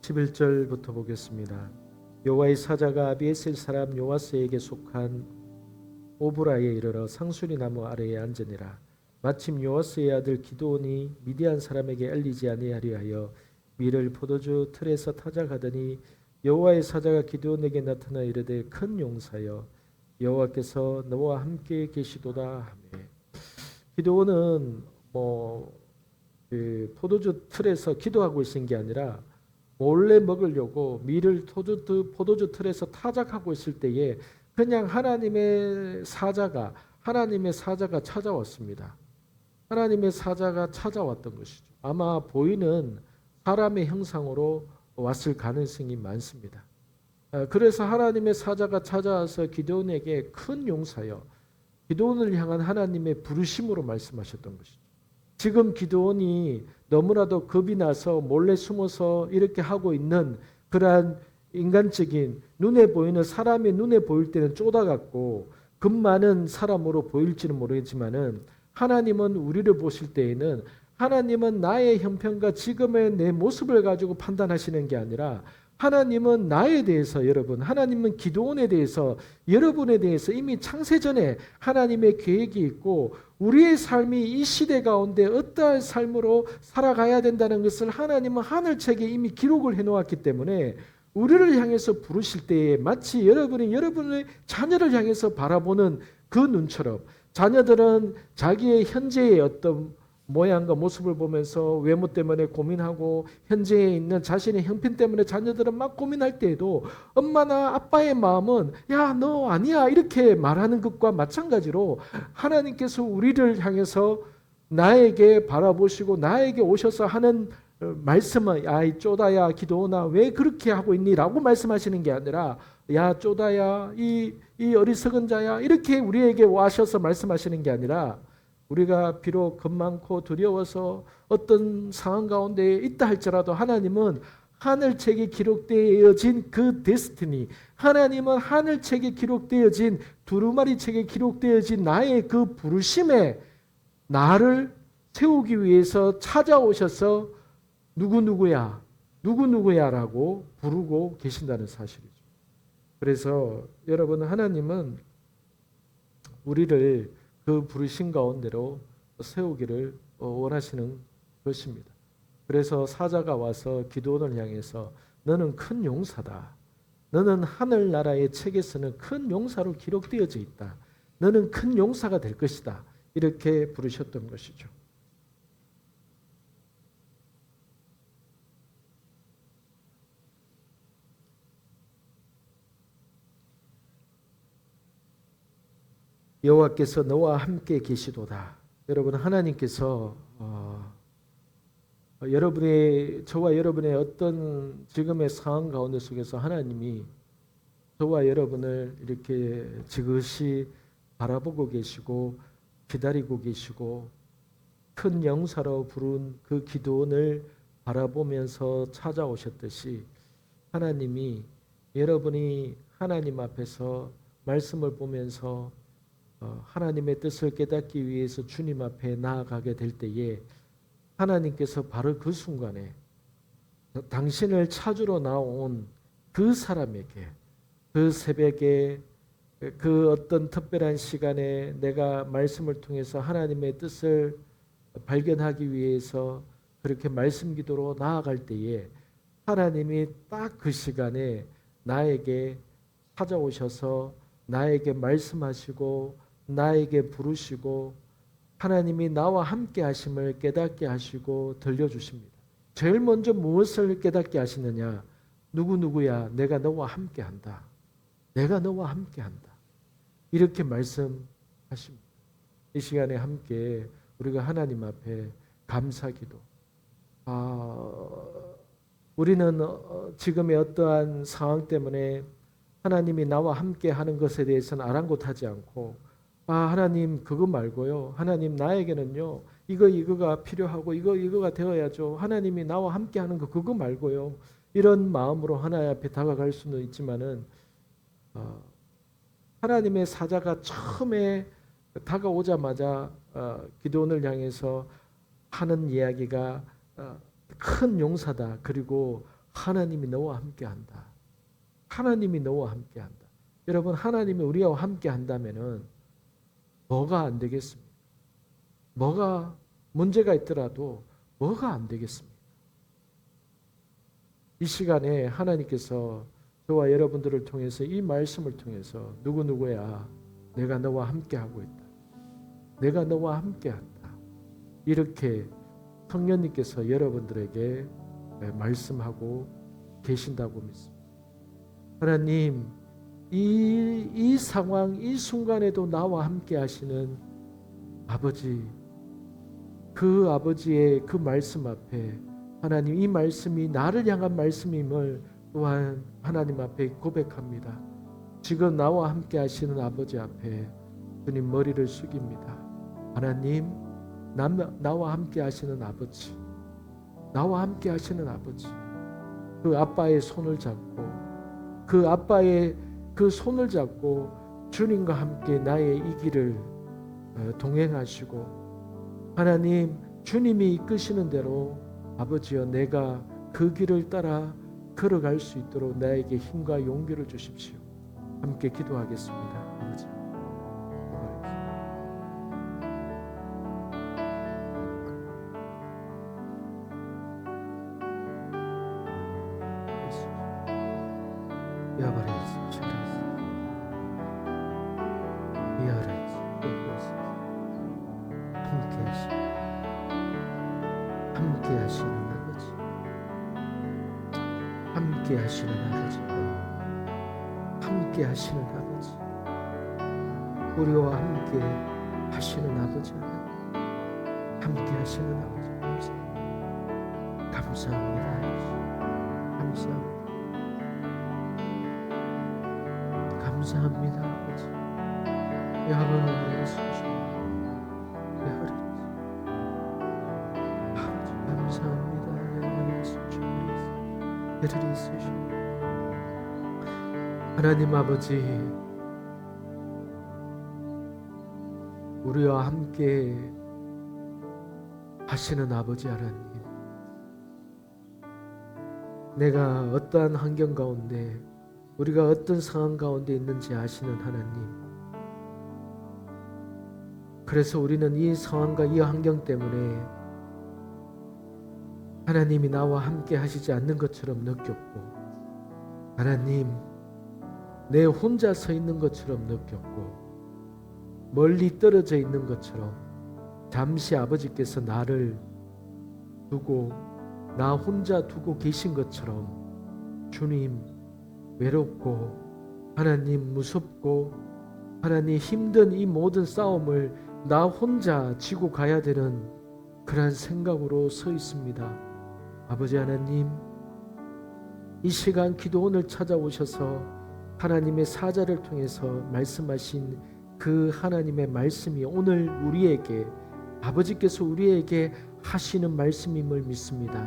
11절부터 보겠습니다. 여호와의 사자가 아비에셀 사람 요아스에게 속한 오브라에 이르러 상수리 나무 아래에 앉으니라. 마침 요아스의 아들 기드온이 미디안 사람에게 알리지 아니하려 하여 밀을 포도주 틀에서 타작하더니 여호와의 사자가 기드온에게 나타나 이르되 큰 용사여 여호와께서 너와 함께 계시도다 하매. 기드온은 포도주 틀에서 기도하고 있은 게 아니라 몰래 먹으려고 밀을 포도주 틀에서 타작하고 있을 때에 그냥 하나님의 사자가 찾아왔습니다. 하나님의 사자가 찾아왔던 것이죠. 아마 보이는 사람의 형상으로 왔을 가능성이 많습니다. 그래서 하나님의 사자가 찾아와서 기드온에게 큰 용사여, 기드온을 향한 하나님의 부르심으로 말씀하셨던 것이죠. 지금 기드온이 너무나도 겁이 나서 몰래 숨어서 이렇게 하고 있는 그러한 인간적인 눈에 보이는, 사람의 눈에 보일 때는 쪼다같고 겁 많은 사람으로 보일지는 모르겠지만은 하나님은 우리를 보실 때에는 하나님은 나의 형편과 지금의 내 모습을 가지고 판단하시는 게 아니라 하나님은 나에 대해서, 하나님은 기드온에 대해서, 여러분에 대해서 이미 창세전에 하나님의 계획이 있고 우리의 삶이 이 시대 가운데 어떠한 삶으로 살아가야 된다는 것을 하나님은 하늘책에 이미 기록을 해놓았기 때문에 우리를 향해서 부르실 때에 마치 여러분의 자녀를 향해서 바라보는 그 눈처럼, 자녀들은 자기의 현재의 어떤 모양과 모습을 보면서 외모 때문에 고민하고 현재에 있는 자신의 형편 때문에 자녀들은 막 고민할 때에도 엄마나 아빠의 마음은 야, 너 아니야 이렇게 말하는 것과 마찬가지로 하나님께서 우리를 향해서 나에게 바라보시고 나에게 오셔서 하는 말씀은 야이 쪼다야 기드온아 왜 그렇게 하고 있니? 라고 말씀하시는 게 아니라 야 쪼다야 이 어리석은 자야 이렇게 우리에게 와셔서 말씀하시는 게 아니라 우리가 비록 겁 많고 두려워서 어떤 상황 가운데 있다 할지라도 하나님은 하늘책에 기록되어진 그 데스티니, 하나님은 하늘책에 기록되어진 두루마리 책에 기록되어진 나의 그 부르심에 나를 세우기 위해서 찾아오셔서 누구누구야 라고 부르고 계신다는 사실이죠. 그래서 여러분, 하나님은 우리를 그 부르신 가운데로 세우기를 원하시는 것입니다. 그래서 사자가 와서 기드온을 향해서 너는 큰 용사다. 너는 하늘나라의 책에서는 큰 용사로 기록되어져 있다. 너는 큰 용사가 될 것이다. 이렇게 부르셨던 것이죠. 여호와께서 너와 함께 계시도다. 여러분, 하나님께서 저와 여러분의 어떤 지금의 상황 가운데 속에서 하나님이 저와 여러분을 이렇게 지그시 바라보고 계시고 기다리고 계시고 큰 영사로 부른 그 기드온을 바라보면서 찾아오셨듯이 하나님이 여러분이 하나님 앞에서 말씀을 보면서 하나님의 뜻을 깨닫기 위해서 주님 앞에 나아가게 될 때에 하나님께서 바로 그 순간에 당신을 찾으러 나온 그 사람에게 그 새벽에 그 어떤 특별한 시간에 내가 말씀을 통해서 하나님의 뜻을 발견하기 위해서 그렇게 말씀 기도로 나아갈 때에 하나님이 딱 그 시간에 나에게 찾아오셔서 나에게 말씀하시고 나에게 부르시고 하나님이 나와 함께 하심을 깨닫게 하시고 들려주십니다. 제일 먼저 무엇을 깨닫게 하시느냐? 누구누구야, 내가 너와 함께 한다. 내가 너와 함께 한다. 이렇게 말씀하십니다. 이 시간에 함께 우리가 하나님 앞에 감사기도. 우리는 지금의 어떠한 상황 때문에 하나님이 나와 함께 하는 것에 대해서는 아랑곳하지 않고 하나님 그거 말고요. 하나님 나에게는요. 이거가 필요하고 이거가 되어야죠. 하나님이 나와 함께 하는 거 그거 말고요. 이런 마음으로 하나님 앞에 다가갈 수는 있지만은 하나님의 사자가 처음에 다가오자마자 기드온을 향해서 하는 이야기가 큰 용사다. 그리고 하나님이 너와 함께한다. 하나님이 너와 함께한다. 여러분 하나님이 우리와 함께한다면은 뭐가 안 되겠습니까? 뭐가 문제가 있더라도 뭐가 안 되겠습니까? 이 시간에 하나님께서 저와 여러분들을 통해서 이 말씀을 통해서 누구누구야 내가 너와 함께하고 있다. 내가 너와 함께한다. 이렇게 성령님께서 여러분들에게 말씀하고 계신다고 믿습니다. 하나님 이 상황 이 순간에도 나와 함께 하시는 아버지, 그 아버지의 그 말씀 앞에 하나님 이 말씀이 나를 향한 말씀임을 또한 하나님 앞에 고백합니다. 지금 나와 함께 하시는 아버지 앞에 주님 머리를 숙입니다. 하나님 나와 함께 하시는 아버지, 나와 함께 하시는 아버지, 그 아빠의 손을 잡고 그 아빠의 그 손을 잡고 주님과 함께 나의 이 길을 동행하시고 하나님 주님이 이끄시는 대로 아버지여 내가 그 길을 따라 걸어갈 수 있도록 나에게 힘과 용기를 주십시오. 함께 기도하겠습니다. 아버지. 함께 하시는 아버지, 함께 하시는 아버지, 함께 하시는 아버지, 우리와 함께 하시는 아버지 하나님, 함께 하시는 아버지 감사합니다. 감사합니다. 감사합니다 아버지. 야바바바 예수 감사합니다. 하나님 아버지, 우리와 함께 하시는 아버지 하나님, 내가 어떠한 환경 가운데 우리가 어떤 상황 가운데 있는지 아시는 하나님, 그래서 우리는 이 상황과 이 환경 때문에 하나님이 나와 함께 하시지 않는 것처럼 느꼈고, 하나님 내 혼자 서 있는 것처럼 느꼈고, 멀리 떨어져 있는 것처럼 잠시 아버지께서 나를 두고 나 혼자 두고 계신 것처럼 주님 외롭고 하나님 무섭고 하나님 힘든 이 모든 싸움을 나 혼자 지고 가야 되는 그러한 생각으로 서 있습니다. 아버지 하나님, 이 시간 기도원을 찾아오셔서 하나님의 사자를 통해서 말씀하신 그 하나님의 말씀이 오늘 우리에게 아버지께서 우리에게 하시는 말씀임을 믿습니다.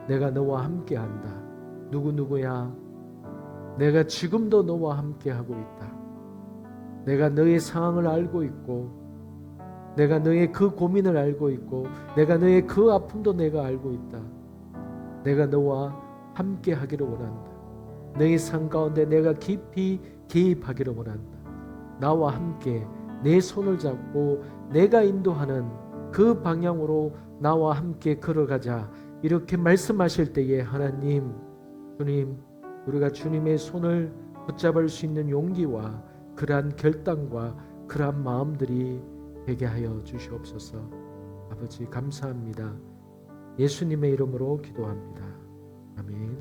내가 너와 함께한다. 누구누구야, 내가 지금도 너와 함께하고 있다. 내가 너의 상황을 알고 있고, 내가 너의 그 고민을 알고 있고, 내가 너의 그 아픔도 내가 알고 있다. 내가 너와 함께 하기를 원한다. 너의 삶 가운데 내가 깊이 개입하기를 원한다. 나와 함께 내 손을 잡고 내가 인도하는 그 방향으로 나와 함께 걸어가자 이렇게 말씀하실 때에 하나님, 주님, 우리가 주님의 손을 붙잡을 수 있는 용기와 그러한 결단과 그러한 마음들이 되게 하여 주시옵소서. 아버지 감사합니다. 예수님의 이름으로 기도합니다. 아멘.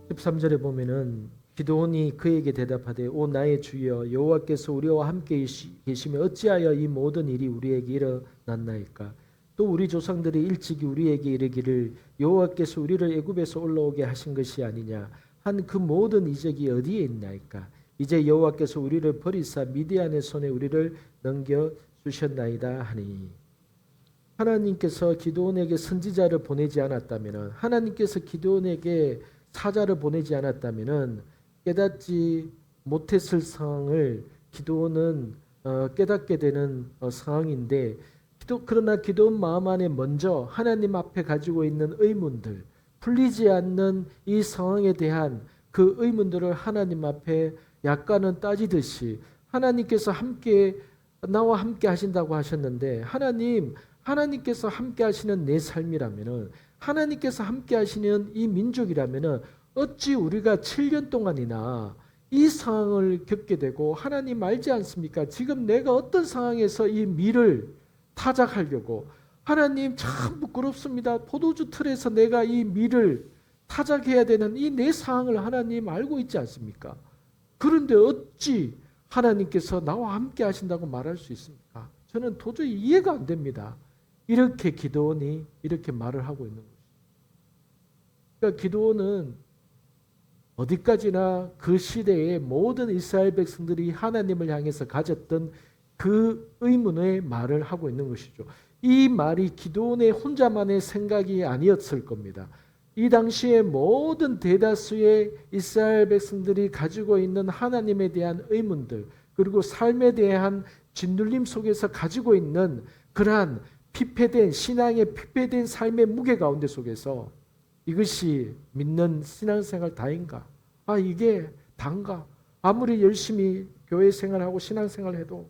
13절에 보면은 기드온이 그에게 대답하되 오 나의 주여 여호와께서 우리와 함께 계시며 어찌하여 이 모든 일이 우리에게 일어났나이까. 또 우리 조상들이 일찍이 우리에게 이르기를 여호와께서 우리를 애굽에서 올라오게 하신 것이 아니냐 한 그 모든 이적이 어디에 있나이까. 이제 여호와께서 우리를 버리사 미디안의 손에 우리를 넘겨 주셨나이다 하니. 하나님께서 기드온에게 선지자를 보내지 않았다면, 하나님께서 기드온에게 사자를 보내지 않았다면 깨닫지 못했을 상황을 기드온은 깨닫게 되는 상황인데, 그러나 기드온 마음 안에 먼저 하나님 앞에 가지고 있는 의문들, 풀리지 않는 이 상황에 대한 그 의문들을 하나님 앞에 약간은 따지듯이, 하나님께서 나와 함께 하신다고 하셨는데, 하나님께서 함께 하시는 내 삶이라면은, 하나님께서 함께 하시는 이 민족이라면은 어찌 우리가 7년 동안이나 이 상황을 겪게 되고, 하나님 알지 않습니까? 지금 내가 어떤 상황에서 이 밀을 타작하려고, 하나님 참 부끄럽습니다. 포도주 틀에서 내가 이 밀을 타작해야 되는 이 내 상황을 하나님 알고 있지 않습니까? 그런데 어찌 하나님께서 나와 함께 하신다고 말할 수 있습니까? 저는 도저히 이해가 안 됩니다. 이렇게 기드온이 이렇게 말을 하고 있는 거죠. 그러니까 기드온은 어디까지나 그 시대의 모든 이스라엘 백성들이 하나님을 향해서 가졌던 그 의문의 말을 하고 있는 것이죠. 이 말이 기드온의 혼자만의 생각이 아니었을 겁니다. 이 당시에 모든 대다수의 이스라엘 백성들이 가지고 있는 하나님에 대한 의문들, 그리고 삶에 대한 짓눌림 속에서 가지고 있는 그러한 피폐된 신앙의 피폐된 삶의 무게 가운데 속에서 이것이 믿는 신앙생활 다인가? 이게 단가? 아무리 열심히 교회 생활하고 신앙생활해도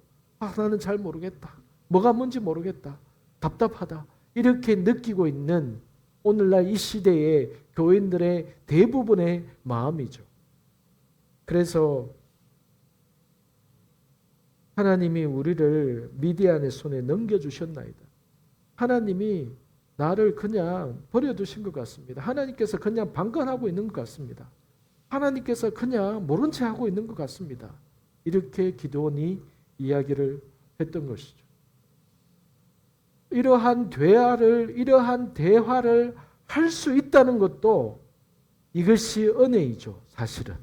나는 잘 모르겠다. 뭐가 뭔지 모르겠다. 답답하다. 이렇게 느끼고 있는 오늘날 이 시대의 교인들의 대부분의 마음이죠. 그래서 하나님이 우리를 미디안의 손에 넘겨주셨나이다. 하나님이 나를 그냥 버려두신 것 같습니다. 하나님께서 그냥 방관하고 있는 것 같습니다. 하나님께서 그냥 모른 채 하고 있는 것 같습니다. 이렇게 기드온이 이야기를 했던 것이죠. 이러한 대화를 할 수 있다는 것도 이것이 은혜이죠. 사실은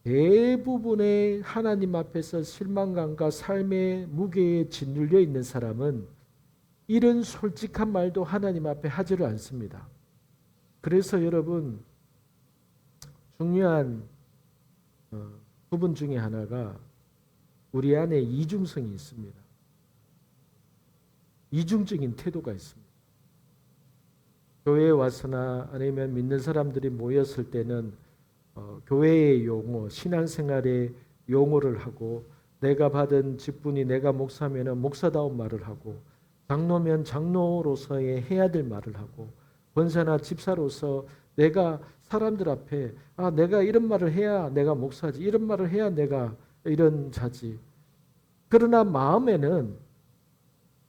대부분의 하나님 앞에서 실망감과 삶의 무게에 짓눌려 있는 사람은 이런 솔직한 말도 하나님 앞에 하지를 않습니다. 그래서 여러분, 중요한 부분 중에 하나가 우리 안에 이중성이 있습니다. 이중적인 태도가 있습니다. 교회에 와서나 아니면 믿는 사람들이 모였을 때는 교회의 용어, 신앙생활의 용어를 하고, 내가 받은 직분이 내가 목사면은 목사다운 말을 하고, 장로면 장로로서의 해야 될 말을 하고, 권사나 집사로서 내가 사람들 앞에 내가 이런 말을 해야 내가 목사지, 이런 말을 해야 내가 이런 자지. 그러나 마음에는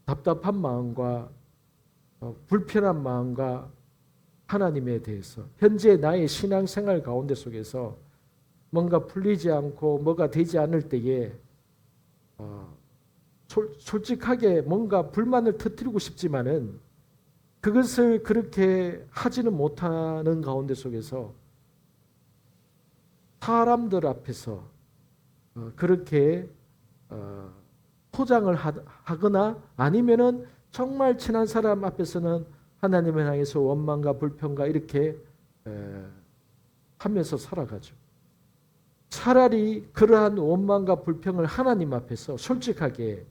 답답한 마음과 불편한 마음과 하나님에 대해서 현재 나의 신앙생활 가운데 속에서 뭔가 풀리지 않고 뭐가 되지 않을 때에 솔직하게 뭔가 불만을 터뜨리고 싶지만은 그것을 그렇게 하지는 못하는 가운데 속에서 사람들 앞에서 그렇게 포장을 하거나 아니면은 정말 친한 사람 앞에서는 하나님을 향해서 원망과 불평과 이렇게 하면서 살아가죠. 차라리 그러한 원망과 불평을 하나님 앞에서 솔직하게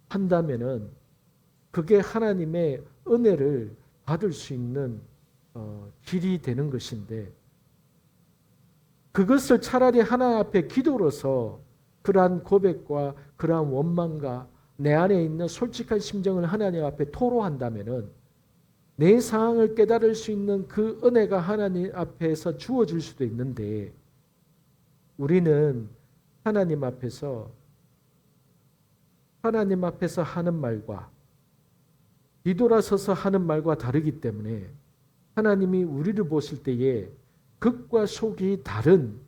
한다면은 그게 하나님의 은혜를 받을 수 있는 길이 되는 것인데, 그것을 차라리 하나님 앞에 기도로서 그러한 고백과 그러한 원망과 내 안에 있는 솔직한 심정을 하나님 앞에 토로한다면은 내 상황을 깨달을 수 있는 그 은혜가 하나님 앞에서 주어질 수도 있는데 우리는 하나님 앞에서 하는 말과 뒤돌아서서 하는 말과 다르기 때문에 하나님이 우리를 보실 때에 극과 속이 다른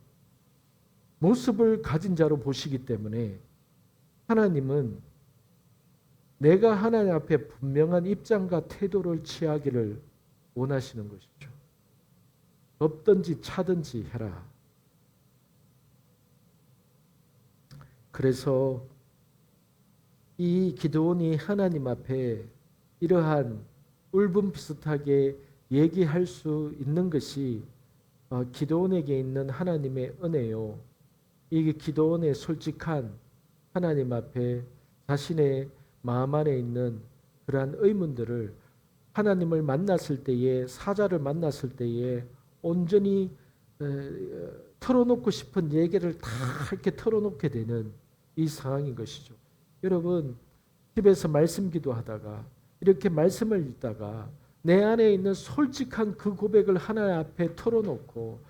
모습을 가진 자로 보시기 때문에 하나님은 내가 하나님 앞에 분명한 입장과 태도를 취하기를 원하시는 것이죠. 덥든지 차든지 해라. 그래서 이 기드온이 하나님 앞에 이러한 울분 비슷하게 얘기할 수 있는 것이 기드온에게 있는 하나님의 은혜요. 이게 기드온의 솔직한 하나님 앞에 자신의 마음 안에 있는 그러한 의문들을 하나님을 만났을 때에 사자를 만났을 때에 온전히 털어놓고 싶은 얘기를 다 이렇게 털어놓게 되는 이 상황인 것이죠. 여러분 집에서 말씀 기도하다가 이렇게 말씀을 읽다가 내 안에 있는 솔직한 그 고백을 하나님 앞에 털어놓고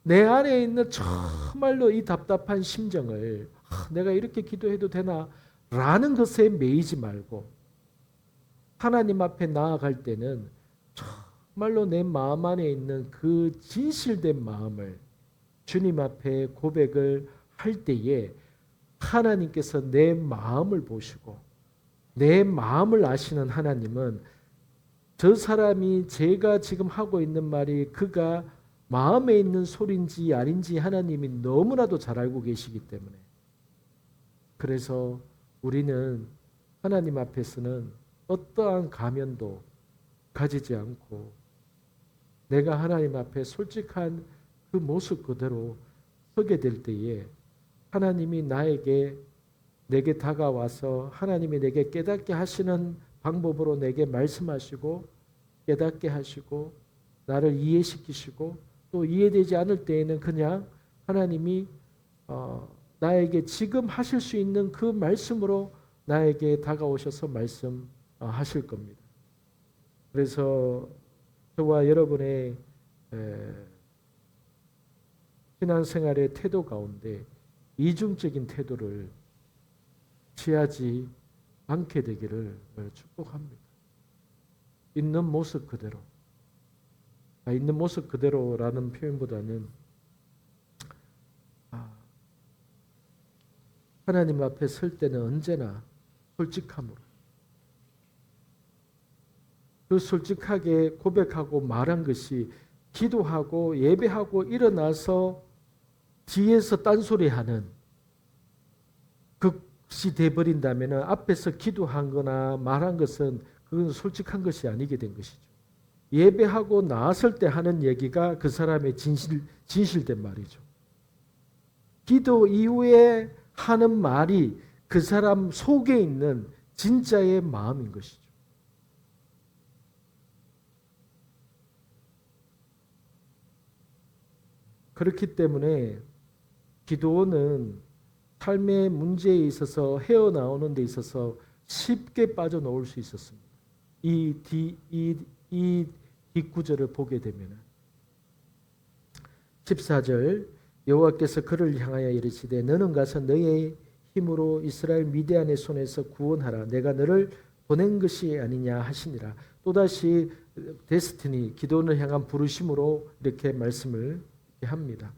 내 안에 있는 정말로 이 답답한 심정을 내가 이렇게 기도해도 되나? 라는 것에 매이지 말고 하나님 앞에 나아갈 때는 정말로 내 마음 안에 있는 그 진실된 마음을 주님 앞에 고백을 할 때에 하나님께서 내 마음을 보시고 내 마음을 아시는 하나님은 저 사람이 제가 지금 하고 있는 말이 그가 마음에 있는 소리인지 아닌지 하나님이 너무나도 잘 알고 계시기 때문에 그래서 우리는 하나님 앞에서는 어떠한 가면도 가지지 않고 내가 하나님 앞에 솔직한 그 모습 그대로 서게 될 때에 하나님이 내게 다가와서 하나님이 내게 깨닫게 하시는 방법으로 내게 말씀하시고 깨닫게 하시고 나를 이해시키시고 또 이해되지 않을 때에는 그냥 하나님이 나에게 지금 하실 수 있는 그 말씀으로 나에게 다가오셔서 말씀하실 겁니다. 그래서 저와 여러분의 신앙생활의 태도 가운데 이중적인 태도를 취하지 않게 되기를 축복합니다. 있는 모습 그대로. 있는 모습 그대로라는 표현보다는 하나님 앞에 설 때는 언제나 솔직함으로 그 솔직하게 고백하고 말한 것이 기도하고 예배하고 일어나서 뒤에서 딴소리하는 것이 돼버린다면 앞에서 기도한 거나 말한 것은 그건 솔직한 것이 아니게 된 것이죠. 예배하고 나왔을 때 하는 얘기가 그 사람의 진실된 말이죠. 기도 이후에 하는 말이 그 사람 속에 있는 진짜의 마음인 것이죠. 그렇기 때문에 기도는 삶의 문제에 있어서 헤어나오는 데 있어서 쉽게 빠져나올 수 있었습니다. 이 뒷구절을 보게 되면 14절 여호와께서 그를 향하여 이르시되 너는 가서 너의 힘으로 이스라엘 미디안의 손에서 구원하라. 내가 너를 보낸 것이 아니냐 하시니라. 또다시 데스티니 기도를 향한 부르심으로 이렇게 말씀을 합니다.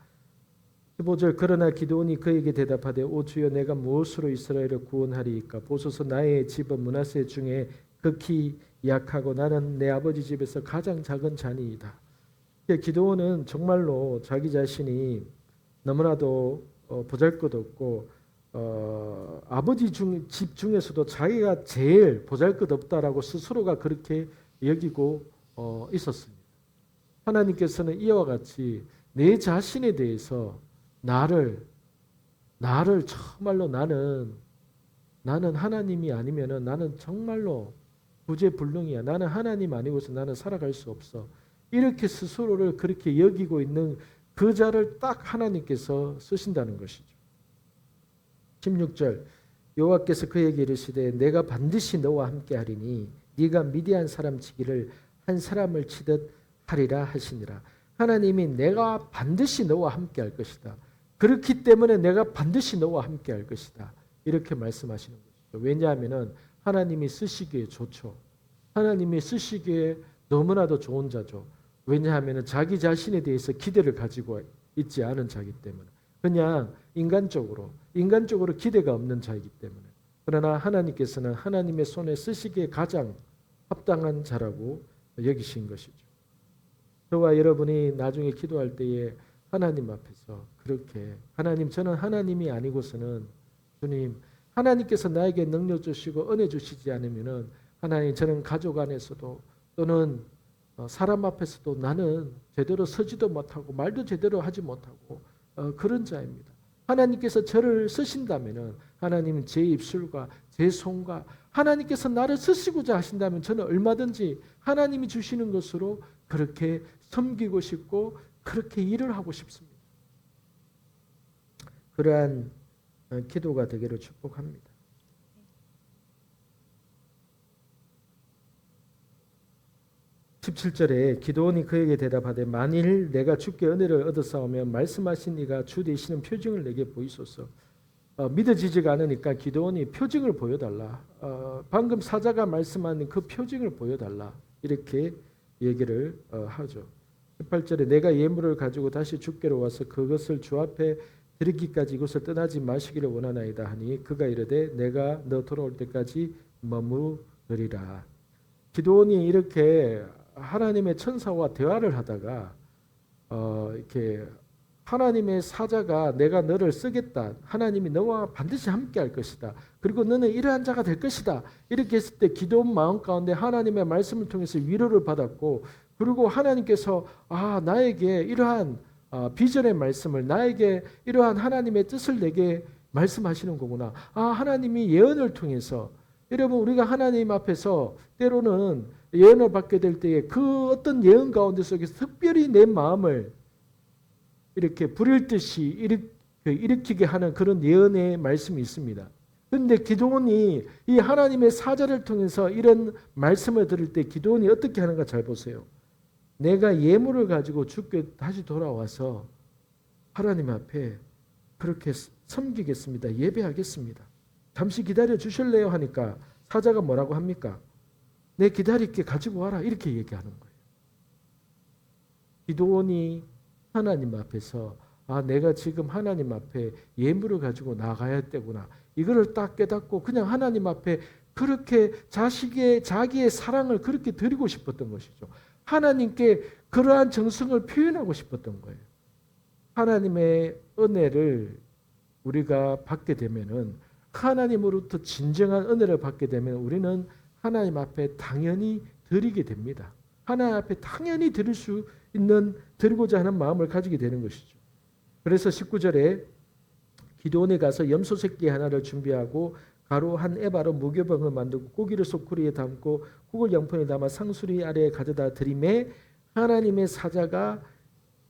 15절 그러나 기드온이 그에게 대답하되 오 주여 내가 무엇으로 이스라엘을 구원하리이까 보소서 나의 집은 므낫세 중에 극히 약하고 나는 내 아버지 집에서 가장 작은 자니이다. 기드온은 정말로 자기 자신이 너무나도 보잘것없고 아버지 집 중에서도 자기가 제일 보잘것없다라고 스스로가 그렇게 여기고 있었습니다. 하나님께서는 이와 같이 내 자신에 대해서 나를 정말로 나는 하나님이 아니면은 나는 정말로 구제불능이야. 나는 하나님 아니고서 나는 살아갈 수 없어. 이렇게 스스로를 그렇게 여기고 있는 그 자를 딱 하나님께서 쓰신다는 것이죠. 16절 여호와께서 그에게 이르시되 내가 반드시 너와 함께하리니 네가 미디안 사람 치기를 한 사람을 치듯 하리라 하시니라. 하나님이 내가 반드시 너와 함께할 것이다. 그렇기 때문에 내가 반드시 너와 함께할 것이다. 이렇게 말씀하시는 것이죠. 왜냐하면 하나님이 쓰시기에 좋죠. 하나님이 쓰시기에 너무나도 좋은 자죠. 왜냐하면 자기 자신에 대해서 기대를 가지고 있지 않은 자이기 때문에. 그냥 인간적으로 기대가 없는 자이기 때문에. 그러나 하나님께서는 하나님의 손에 쓰시기에 가장 합당한 자라고 여기신 것이죠. 저와 여러분이 나중에 기도할 때에 하나님 앞에서 그렇게 하나님, 저는 하나님이 아니고서는 주님, 하나님께서 나에게 능력 주시고 은혜 주시지 않으면은 하나님, 저는 가족 안에서도 또는 사람 앞에서도 나는 제대로 서지도 못하고 말도 제대로 하지 못하고 그런 자입니다. 하나님께서 저를 쓰신다면은 하나님은 제 입술과 제 손과 하나님께서 나를 쓰시고자 하신다면 저는 얼마든지 하나님이 주시는 것으로 그렇게 섬기고 싶고 그렇게 일을 하고 싶습니다. 그러한 기도가 되기를 축복합니다. 17절에 기드온이 그에게 대답하되 만일 내가 주께 은혜를 얻었사오면 말씀하신 이가 주 되시는 표징을 내게 보이소서. 믿어지지가 않으니까 기드온이 표징을 보여달라. 방금 사자가 말씀한 그 표징을 보여달라. 이렇게 얘기를 하죠. 18절에 내가 예물을 가지고 다시 주께로 와서 그것을 주 앞에 드리기까지 이곳을 떠나지 마시기를 원하나이다 하니 그가 이르되 내가 너 돌아올 때까지 머무르리라. 기드온이 이렇게 하나님의 천사와 대화를 하다가 이렇게 하나님의 사자가 내가 너를 쓰겠다. 하나님이 너와 반드시 함께할 것이다. 그리고 너는 이러한 자가 될 것이다. 이렇게 했을 때 기드온 마음 가운데 하나님의 말씀을 통해서 위로를 받았고 그리고 하나님께서 나에게 이러한 비전의 말씀을 나에게 이러한 하나님의 뜻을 내게 말씀하시는 거구나. 하나님이 예언을 통해서 여러분 우리가 하나님 앞에서 때로는 예언을 받게 될 때에 그 어떤 예언 가운데 속에서 특별히 내 마음을 이렇게 불일 듯이 일으키게 하는 그런 예언의 말씀이 있습니다. 그런데 기드온이 이 하나님의 사자를 통해서 이런 말씀을 들을 때 기드온이 어떻게 하는가 잘 보세요. 내가 예물을 가지고 주께 다시 돌아와서 하나님 앞에 그렇게 섬기겠습니다. 예배하겠습니다. 잠시 기다려 주실래요? 하니까 사자가 뭐라고 합니까? 내 기다릴게 가지고 와라. 이렇게 얘기하는 거예요. 기드온이 하나님 앞에서 내가 지금 하나님 앞에 예물을 가지고 나가야 되구나. 이거를 딱 깨닫고 그냥 하나님 앞에 그렇게 자기의 사랑을 그렇게 드리고 싶었던 것이죠. 하나님께 그러한 정성을 표현하고 싶었던 거예요. 하나님의 은혜를 우리가 받게 되면은 하나님으로부터 진정한 은혜를 받게 되면 우리는 하나님 앞에 당연히 드리게 됩니다. 하나님 앞에 당연히 드릴 수 있는 드리고자 하는 마음을 가지게 되는 것이죠. 그래서 19절에 기드온이 가서 염소 새끼 하나를 준비하고 가루 한 에바로 무교병을 만들고 고기를 소쿠리에 담고 국을 양푼에 담아 상수리 아래에 가져다 드리매 하나님의 사자가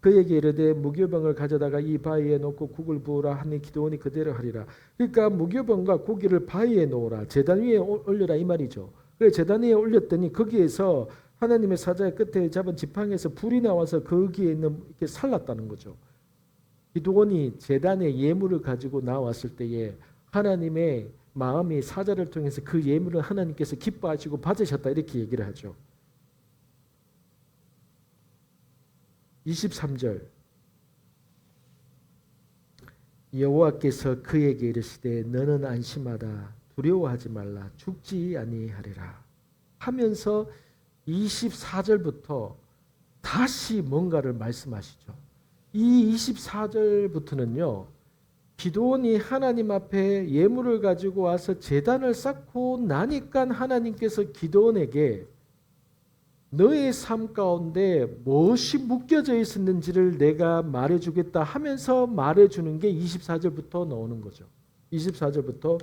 그에게 이르되 무교병을 가져다가 이 바위에 놓고 국을 부으라 하니 기드온이 그대로 하리라. 그러니까 무교병과 고기를 바위에 놓으라. 제단 위에 올려라 이 말이죠. 그래 제단 위에 올렸더니 거기에서 하나님의 사자의 끝에 잡은 지팡이에서 불이 나와서 거기에 있는 이렇게 살랐다는 거죠. 기드온이 제단에 예물을 가지고 나왔을 때에 하나님의 마음이 사자를 통해서 그 예물을 하나님께서 기뻐하시고 받으셨다 이렇게 얘기를 하죠. 23절 여호와께서 그에게 이르시되 너는 안심하다 두려워하지 말라 죽지 아니하리라 하면서 24절부터 다시 뭔가를 말씀하시죠. 이 24절부터는요. 기드온이 하나님 앞에 예물을 가지고 와서 제단을 쌓고 나니까 하나님께서 기드온에게 너의 삶 가운데 무엇이 묶여져 있었는지를 내가 말해주겠다 하면서 말해주는 게 24절부터 나오는 거죠. 24절부터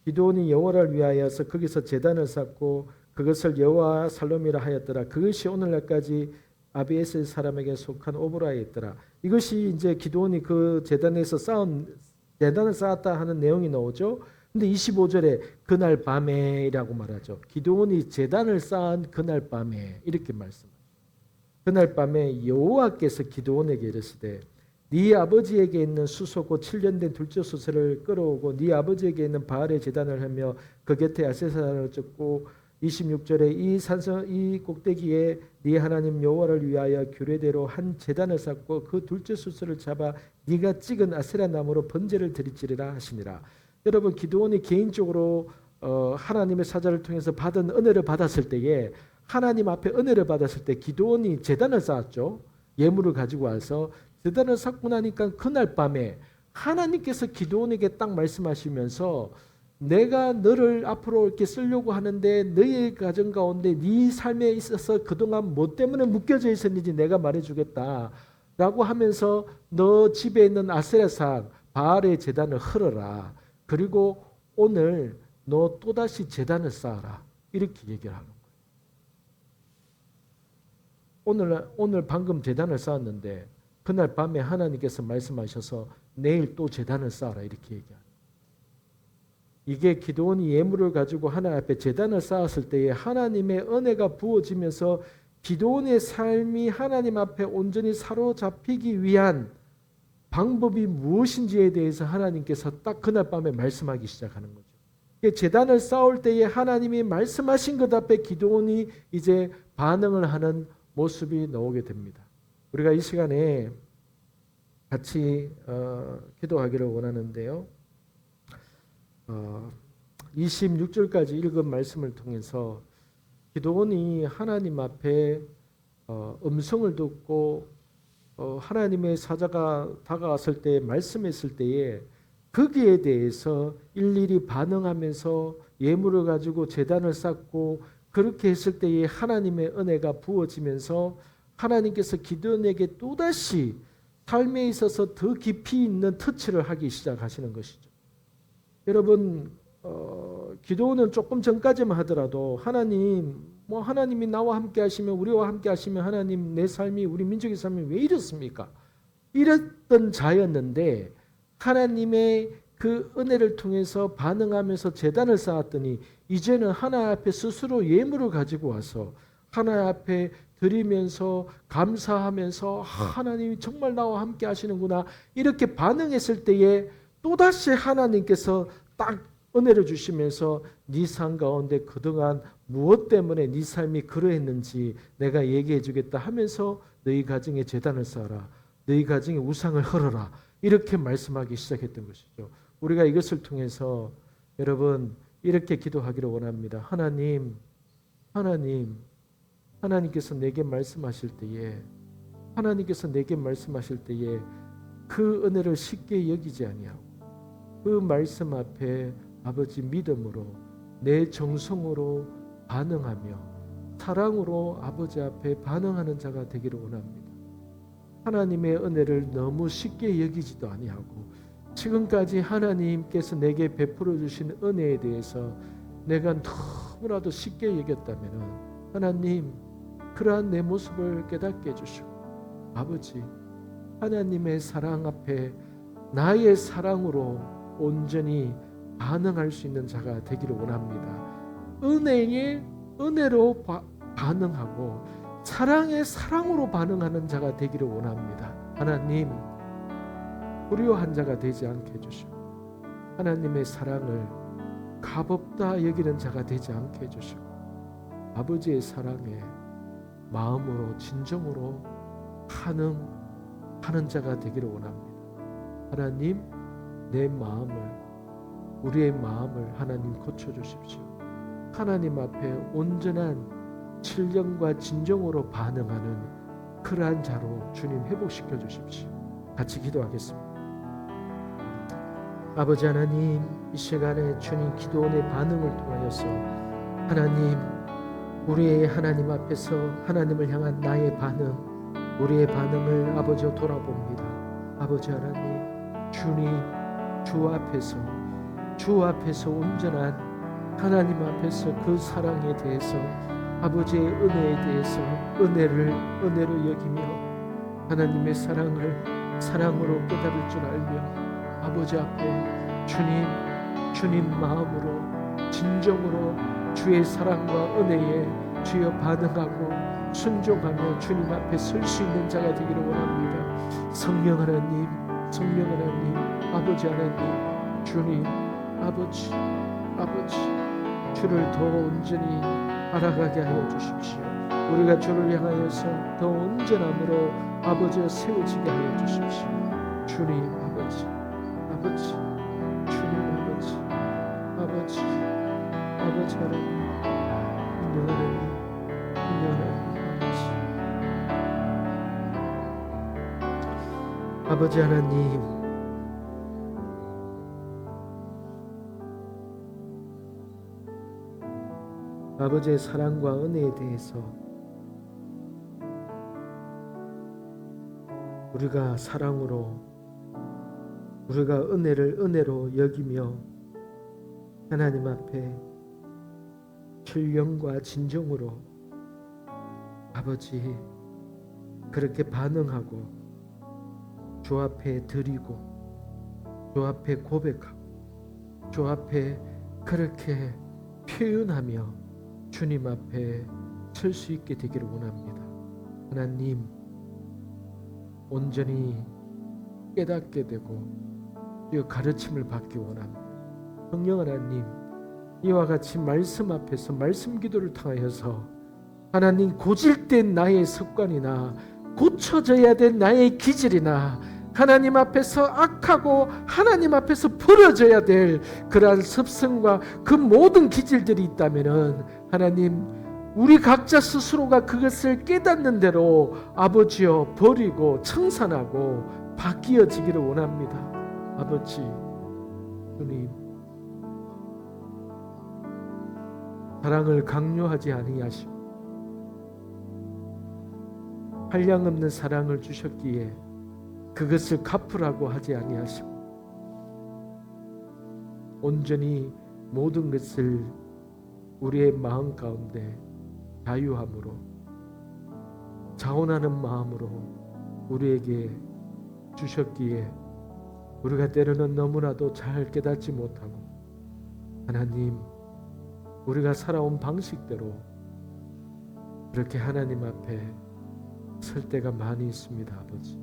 기드온이 여호와를 위하여서 거기서 제단을 쌓고 그것을 여호와 살롬이라 하였더라. 그것이 오늘날까지 아비에셀 사람에게 속한 오브라에 있더라. 이것이 이제 기드온이 그 제단에서 쌓은 제단을 쌓았다 하는 내용이 나오죠. 근데 25절에 그날 밤에라고 말하죠. 기드온이 제단을 쌓은 그날 밤에 이렇게 말씀합니다. 그날 밤에 여호와께서 기드온에게 이르시되 네 아버지에게 있는 수소 곧 7년 된 둘째 수소를 끌어오고 네 아버지에게 있는 바알의 제단을 하며 그 곁에 아세사를 쫓고 26절에 이 산성 이 꼭대기에 네 하나님 여호와를 위하여 규례대로 한 제단을 쌓고 그 둘째 수소를 잡아 네가 찍은 아세라 나무로 번제를 드리지리라 하시니라. 여러분 기드온이 개인적으로 하나님의 사자를 통해서 받은 은혜를 받았을 때에 하나님 앞에 은혜를 받았을 때 기드온이 제단을 쌓았죠. 예물을 가지고 와서 제단을 쌓고 나니까 그날 밤에 하나님께서 기드온에게 딱 말씀하시면서 내가 너를 앞으로 이렇게 쓰려고 하는데 너의 가정 가운데 네 삶에 있어서 그동안 뭐 때문에 묶여져 있었는지 내가 말해주겠다 라고 하면서 너 집에 있는 아세라상 바알의 제단을 헐어라. 그리고 오늘 너 또다시 제단을 쌓아라. 이렇게 얘기를 하는 거예요. 오늘 방금 제단을 쌓았는데 그날 밤에 하나님께서 말씀하셔서 내일 또 제단을 쌓아라. 이렇게 얘기합니다. 이게 기드온이 예물을 가지고 하나님 앞에 제단을 쌓았을 때에 하나님의 은혜가 부어지면서 기드온의 삶이 하나님 앞에 온전히 사로잡히기 위한 방법이 무엇인지에 대해서 하나님께서 딱 그날 밤에 말씀하기 시작하는 거죠. 제단을 쌓을 때에 하나님이 말씀하신 것 앞에 기드온이 이제 반응을 하는 모습이 나오게 됩니다. 우리가 이 시간에 같이 기도하기를 원하는데요. 26절까지 읽은 말씀을 통해서 기드온이 하나님 앞에 음성을 듣고 하나님의 사자가 다가왔을 때 말씀했을 때에 거기에 대해서 일일이 반응하면서 예물을 가지고 제단을 쌓고 그렇게 했을 때에 하나님의 은혜가 부어지면서 하나님께서 기드온에게 또다시 삶에 있어서 더 깊이 있는 터치를 하기 시작하시는 것이죠. 여러분 기도는 조금 전까지만 하더라도 하나님이 나와 함께 하시면 우리와 함께 하시면 하나님 내 삶이 우리 민족의 삶이 왜 이렇습니까? 이랬던 자였는데 하나님의 그 은혜를 통해서 반응하면서 제단을 쌓았더니 이제는 하나님 앞에 스스로 예물을 가지고 와서 하나님 앞에 드리면서 감사하면서 하나님이 정말 나와 함께 하시는구나 이렇게 반응했을 때에 또다시 하나님께서 딱 은혜를 주시면서 네 삶 가운데 그동안 무엇 때문에 네 삶이 그러했는지 내가 얘기해 주겠다 하면서 너희 가정에 제단을 쌓아라. 너희 가정에 우상을 헐어라. 이렇게 말씀하기 시작했던 것이죠. 우리가 이것을 통해서 여러분 이렇게 기도하기를 원합니다. 하나님께서 내게 말씀하실 때에 그 은혜를 쉽게 여기지 아니하고 그 말씀 앞에 아버지 믿음으로 내 정성으로 반응하며 사랑으로 아버지 앞에 반응하는 자가 되기를 원합니다. 하나님의 은혜를 너무 쉽게 여기지도 아니하고 지금까지 하나님께서 내게 베풀어 주신 은혜에 대해서 내가 너무나도 쉽게 여겼다면 하나님 그러한 내 모습을 깨닫게 해주시고 아버지 하나님의 사랑 앞에 나의 사랑으로 온전히 반응할 수 있는 자가 되기를 원합니다. 은혜로 반응하고 사랑의 사랑으로 반응하는 자가 되기를 원합니다. 하나님 불효한 자가 되지 않게 해주시고 하나님의 사랑을 값없다 여기는 자가 되지 않게 해주시고 아버지의 사랑에 마음으로 진정으로 반응하는 자가 되기를 원합니다. 하나님 우리의 마음을 하나님 고쳐주십시오. 하나님 앞에 온전한 신령과 진정으로 반응하는 그러한 자로 주님 회복시켜 주십시오. 같이 기도하겠습니다. 아버지 하나님 이 시간에 주님 기도원의 반응을 통하여서 하나님 우리의 하나님 앞에서 하나님을 향한 나의 반응 우리의 반응을 아버지와 돌아봅니다. 아버지 하나님 주님 주 앞에서 온전한 하나님 앞에서 그 사랑에 대해서 아버지의 은혜에 대해서 은혜로 여기며 하나님의 사랑을 사랑으로 깨달을 줄 알며 아버지 앞에 주님 마음으로 진정으로 주의 사랑과 은혜에 주여 반응하고 순종하며 주님 앞에 설 수 있는 자가 되기를 원합니다. 성령 하나님, 성령 하나님, 아버지 하나님, 주님, 아버지 주를 더 온전히 알아가게 하여 주십시오. 우리가 주를 향하여서 더 온전함으로 아버지여 세워지게 하여 주십시오. 주님 아버지, 주님 아버지 하나님, 인정하나님, 아버지 하나님, 아버지의 사랑과 은혜에 대해서 우리가 사랑으로, 우리가 은혜를 은혜로 여기며 하나님 앞에 신령과 진정으로 아버지 그렇게 반응하고 주 앞에 드리고 주 앞에 고백하고 주 앞에 그렇게 표현하며 주님 앞에 설 수 있게 되기를 원합니다. 하나님, 온전히 깨닫게 되고 가르침을 받기 원합니다. 성령 하나님, 이와 같이 말씀 앞에서 말씀 기도를 통하여서 하나님 고질된 나의 습관이나 고쳐져야 될 나의 기질이나 하나님 앞에서 악하고 하나님 앞에서 버려져야 될 그러한 습성과 그 모든 기질들이 있다면은 하나님, 우리 각자 스스로가 그것을 깨닫는 대로 아버지여 버리고 청산하고 바뀌어지기를 원합니다. 아버지 주님, 사랑을 강요하지 아니하시고 한량없는 사랑을 주셨기에 그것을 갚으라고 하지 아니하시고 온전히 모든 것을 우리의 마음 가운데 자유함으로 자원하는 마음으로 우리에게 주셨기에 우리가 때로는 너무나도 잘 깨닫지 못하고 하나님, 우리가 살아온 방식대로 그렇게 하나님 앞에 설 때가 많이 있습니다. 아버지,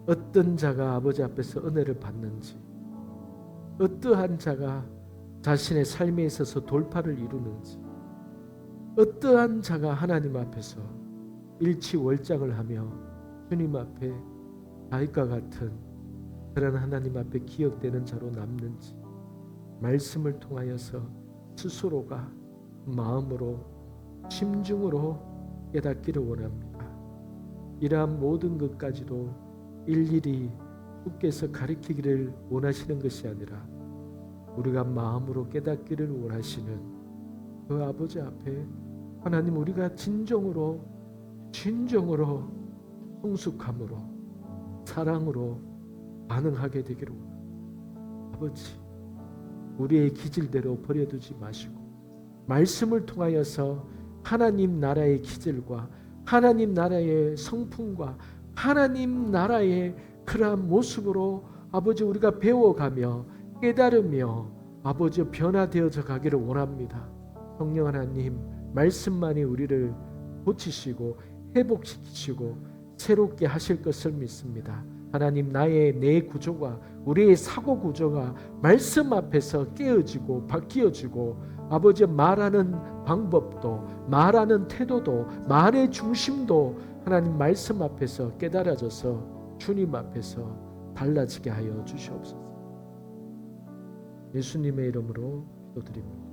어떤 자가 아버지 앞에서 은혜를 받는지, 어떠한 자가 자신의 삶에 있어서 돌파를 이루는지, 어떠한 자가 하나님 앞에서 일치월장을 하며 주님 앞에 다윗과 같은 그런 하나님 앞에 기억되는 자로 남는지 말씀을 통하여서 스스로가 마음으로 심중으로 깨닫기를 원합니다. 이러한 모든 것까지도 일일이 주께서 가르치기를 원하시는 것이 아니라 우리가 마음으로 깨닫기를 원하시는 그 아버지 앞에 하나님, 우리가 진정으로 성숙함으로 사랑으로 반응하게 되기를 원합니다. 아버지, 우리의 기질대로 버려두지 마시고 말씀을 통하여서 하나님 나라의 기질과 하나님 나라의 성품과 하나님 나라의 그러한 모습으로 아버지 우리가 배워가며 깨달으며 아버지 변화되어져 가기를 원합니다. 성령 하나님, 말씀만이 우리를 고치시고 회복시키시고 새롭게 하실 것을 믿습니다. 하나님, 내 구조가, 우리의 사고 구조가 말씀 앞에서 깨어지고 바뀌어지고 아버지 말하는 방법도, 말하는 태도도, 말의 중심도 하나님 말씀 앞에서 깨달아져서 주님 앞에서 달라지게 하여 주시옵소서. 예수님의 이름으로 기도드립니다.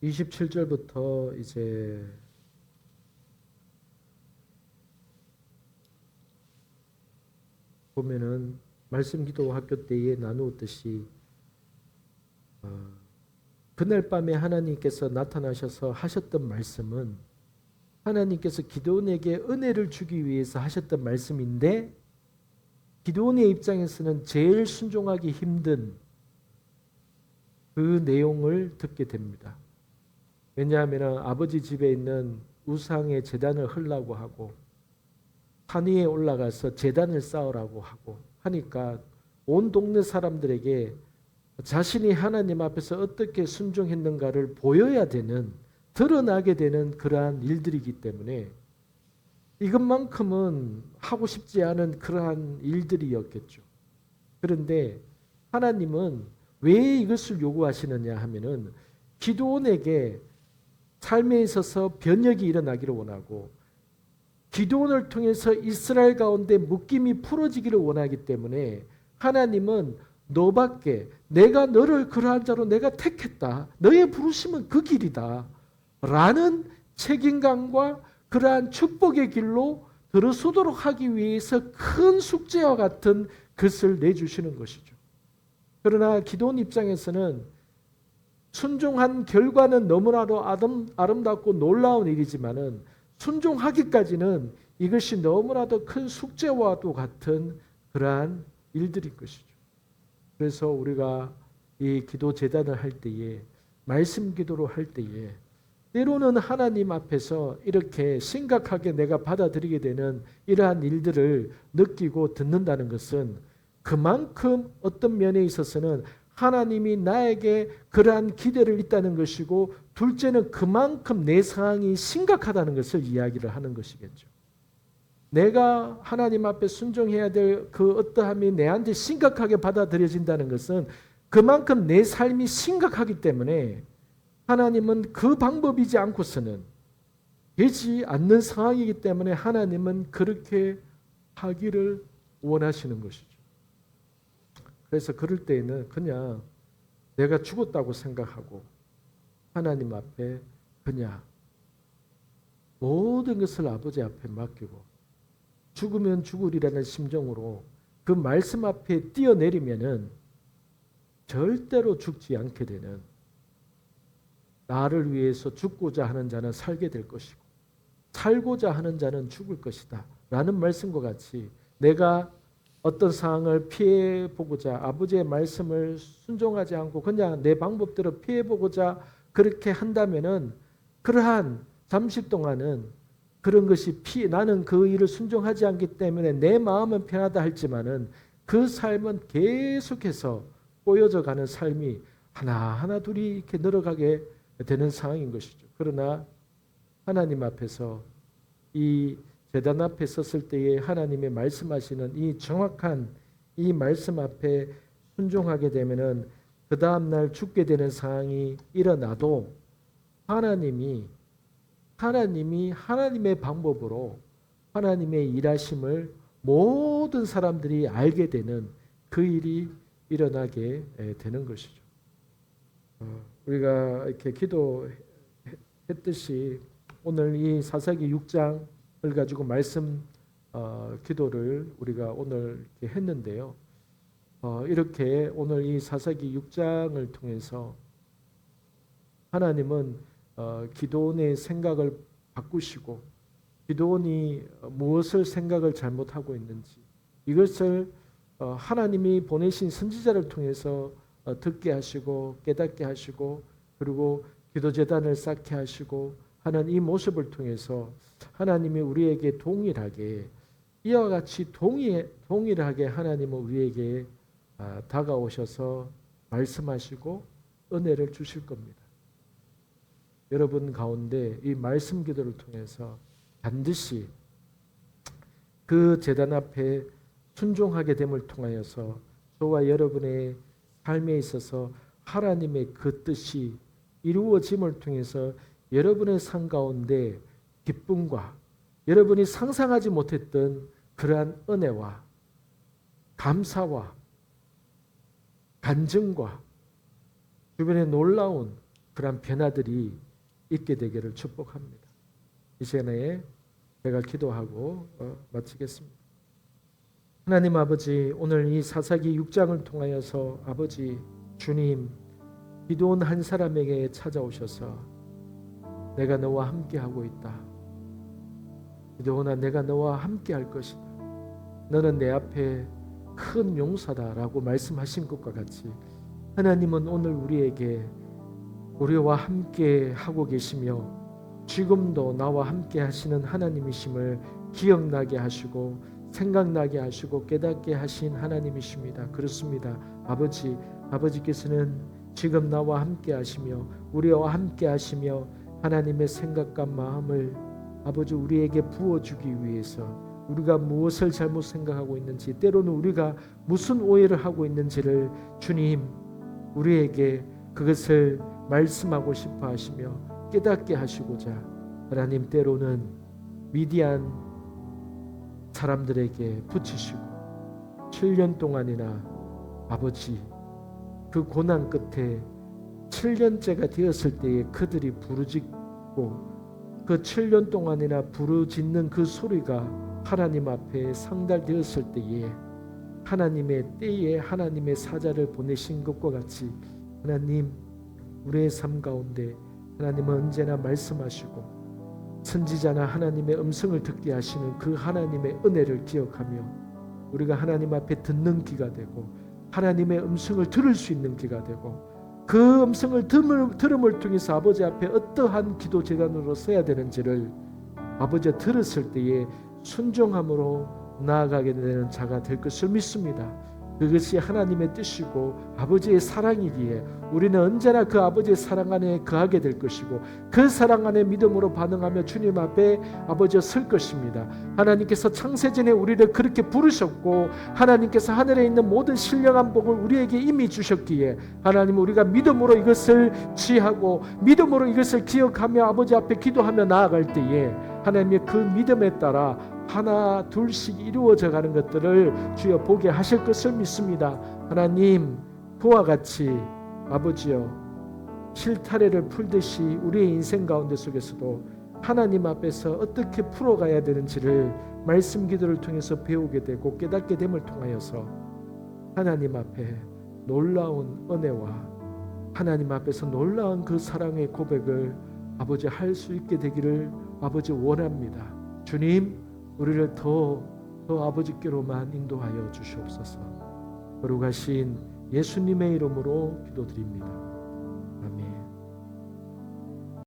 (27절부터) 이제 보면은 말씀 기도 학교 때에 나누었듯이 그날 밤에 하나님께서 나타나셔서 하셨던 말씀은 하나님께서 기드온에게 은혜를 주기 위해서 하셨던 말씀인데 기드온의 입장에서는 제일 순종하기 힘든 그 내용을 듣게 됩니다. 왜냐하면 아버지 집에 있는 우상의 제단을 헐라고 하고 산 위에 올라가서 제단을 쌓으라고 하고 하니까 온 동네 사람들에게 자신이 하나님 앞에서 어떻게 순종했는가를 보여야 되는, 드러나게 되는 그러한 일들이기 때문에 이것만큼은 하고 싶지 않은 그러한 일들이었겠죠. 그런데 하나님은 왜 이것을 요구하시느냐 하면은 기드온에게 삶에 있어서 변혁이 일어나기를 원하고 기드온을 통해서 이스라엘 가운데 묶임이 풀어지기를 원하기 때문에 하나님은 너밖에, 내가 너를 그러한 자로 내가 택했다, 너의 부르심은 그 길이다 라는 책임감과 그러한 축복의 길로 들어서도록 하기 위해서 큰 숙제와 같은 것을 내주시는 것이죠. 그러나 기드온 입장에서는 순종한 결과는 너무나도 아름답고 놀라운 일이지만은 순종하기까지는 이것이 너무나도 큰 숙제와도 같은 그러한 일들인 것이죠. 그래서 우리가 이 기도 제단을 할 때에, 말씀 기도로 할 때에 때로는 하나님 앞에서 이렇게 심각하게 내가 받아들이게 되는 이러한 일들을 느끼고 듣는다는 것은 그만큼 어떤 면에 있어서는 하나님이 나에게 그러한 기대를 있다는 것이고, 둘째는 그만큼 내 상황이 심각하다는 것을 이야기를 하는 것이겠죠. 내가 하나님 앞에 순종해야 될 그 어떠함이 내한테 심각하게 받아들여진다는 것은 그만큼 내 삶이 심각하기 때문에 하나님은 그 방법이지 않고서는 되지 않는 상황이기 때문에 하나님은 그렇게 하기를 원하시는 것이죠. 그래서 그럴 때에는 그냥 내가 죽었다고 생각하고 하나님 앞에 그냥 모든 것을 아버지 앞에 맡기고 죽으면 죽으리라는 심정으로 그 말씀 앞에 뛰어내리면은 절대로 죽지 않게 되는, 나를 위해서 죽고자 하는 자는 살게 될 것이고 살고자 하는 자는 죽을 것이다 라는 말씀과 같이 내가 어떤 상황을 피해보고자 아버지의 말씀을 순종하지 않고 그냥 내 방법대로 피해보고자 그렇게 한다면은 그러한 잠시 동안은 그런 것이 나는 그 일을 순종하지 않기 때문에 내 마음은 편하다 할지만은 그 삶은 계속해서 꼬여져 가는 삶이 하나하나 둘이 이렇게 늘어가게 되는 상황인 것이죠. 그러나 하나님 앞에서 이 제단 앞에 섰을 때에 하나님의 말씀하시는 이 정확한 이 말씀 앞에 순종하게 되면은 그 다음 날 죽게 되는 상황이 일어나도 하나님이 하나님의 방법으로 하나님의 일하심을 모든 사람들이 알게 되는 그 일이 일어나게 되는 것이죠. 우리가 이렇게 기도했듯이 오늘 이 사사기 6장을 가지고 말씀 기도를 우리가 오늘 이렇게 했는데요. 이렇게 오늘 이 사사기 6장을 통해서 하나님은 기드온의 생각을 바꾸시고 기드온이 무엇을 생각을 잘못하고 있는지 이것을 하나님이 보내신 선지자를 통해서 듣게 하시고 깨닫게 하시고 그리고 기도제단을 쌓게 하시고 하는 이 모습을 통해서 하나님이 우리에게 동일하게 이와 같이 동일하게 하나님은 우리에게 다가오셔서 말씀하시고 은혜를 주실 겁니다. 여러분 가운데 이 말씀 기도를 통해서 반드시 그 제단 앞에 순종하게 됨을 통하여서 저와 여러분의 삶에 있어서 하나님의 그 뜻이 이루어짐을 통해서 여러분의 삶 가운데 기쁨과 여러분이 상상하지 못했던 그러한 은혜와 감사와 간증과 주변에 놀라운 그러한 변화들이 있게 되기를 축복합니다. 이 시간에 제가 기도하고 마치겠습니다. 하나님 아버지, 오늘 이 사사기 6장을 통하여서 아버지 주님 기드온 한 사람에게 찾아오셔서 내가 너와 함께하고 있다. 기도원아, 내가 너와 함께 할 것이다. 너는 내 앞에 큰 용사다라고 말씀하신 것과 같이 하나님은 오늘 우리에게 우리와 함께 하고 계시며 지금도 나와 함께 하시는 하나님이심을 기억나게 하시고 생각나게 하시고 깨닫게 하신 하나님이십니다. 그렇습니다. 아버지께서는 지금 나와 함께 하시며 우리와 함께 하시며 하나님의 생각과 마음을 아버지 우리에게 부어주기 위해서 우리가 무엇을 잘못 생각하고 있는지 때로는 우리가 무슨 오해를 하고 있는지를 주님 우리에게 그것을 말씀하고 싶어 하시며 깨닫게 하시고자 하나님 때로는 미디안 사람들에게 붙이시고 7년 동안이나 아버지 그 고난 끝에 7년째가 되었을 때에 그들이 부르짖고 그 7년 동안이나 부르짖는 그 소리가 하나님 앞에 상달되었을 때에 하나님의 때에 하나님의 사자를 보내신 것과 같이 하나님 우리의 삶 가운데 하나님은 언제나 말씀하시고 선지자나 하나님의 음성을 듣게 하시는 그 하나님의 은혜를 기억하며 우리가 하나님 앞에 듣는 귀가 되고 하나님의 음성을 들을 수 있는 귀가 되고 그 음성을 들음을 통해서 아버지 앞에 어떠한 기도 제단으로 서야 되는지를 아버지가 들었을 때에 순종함으로 나아가게 되는 자가 될 것을 믿습니다. 그것이 하나님의 뜻이고 아버지의 사랑이기에 우리는 언제나 그 아버지의 사랑 안에 거하게 될 것이고 그 사랑 안에 믿음으로 반응하며 주님 앞에 아버지가 설 것입니다. 하나님께서 창세전에 우리를 그렇게 부르셨고 하나님께서 하늘에 있는 모든 신령한 복을 우리에게 이미 주셨기에 하나님 우리가 믿음으로 이것을 취하고 믿음으로 이것을 기억하며 아버지 앞에 기도하며 나아갈 때에 하나님의 그 믿음에 따라 하나 둘씩 이루어져 가는 것들을 주여 보게 하실 것을 믿습니다. 하나님 그와 같이 아버지여 실타래를 풀듯이 우리의 인생 가운데 속에서도 하나님 앞에서 어떻게 풀어가야 되는지를 말씀 기도를 통해서 배우게 되고 깨닫게 됨을 통하여서 하나님 앞에 놀라운 은혜와 하나님 앞에서 놀라운 그 사랑의 고백을 아버지 할 수 있게 되기를 아버지 원합니다. 주님 우리를 더 아버지께로만 인도하여 주시옵소서. 거룩하신 예수님의 이름으로 기도드립니다.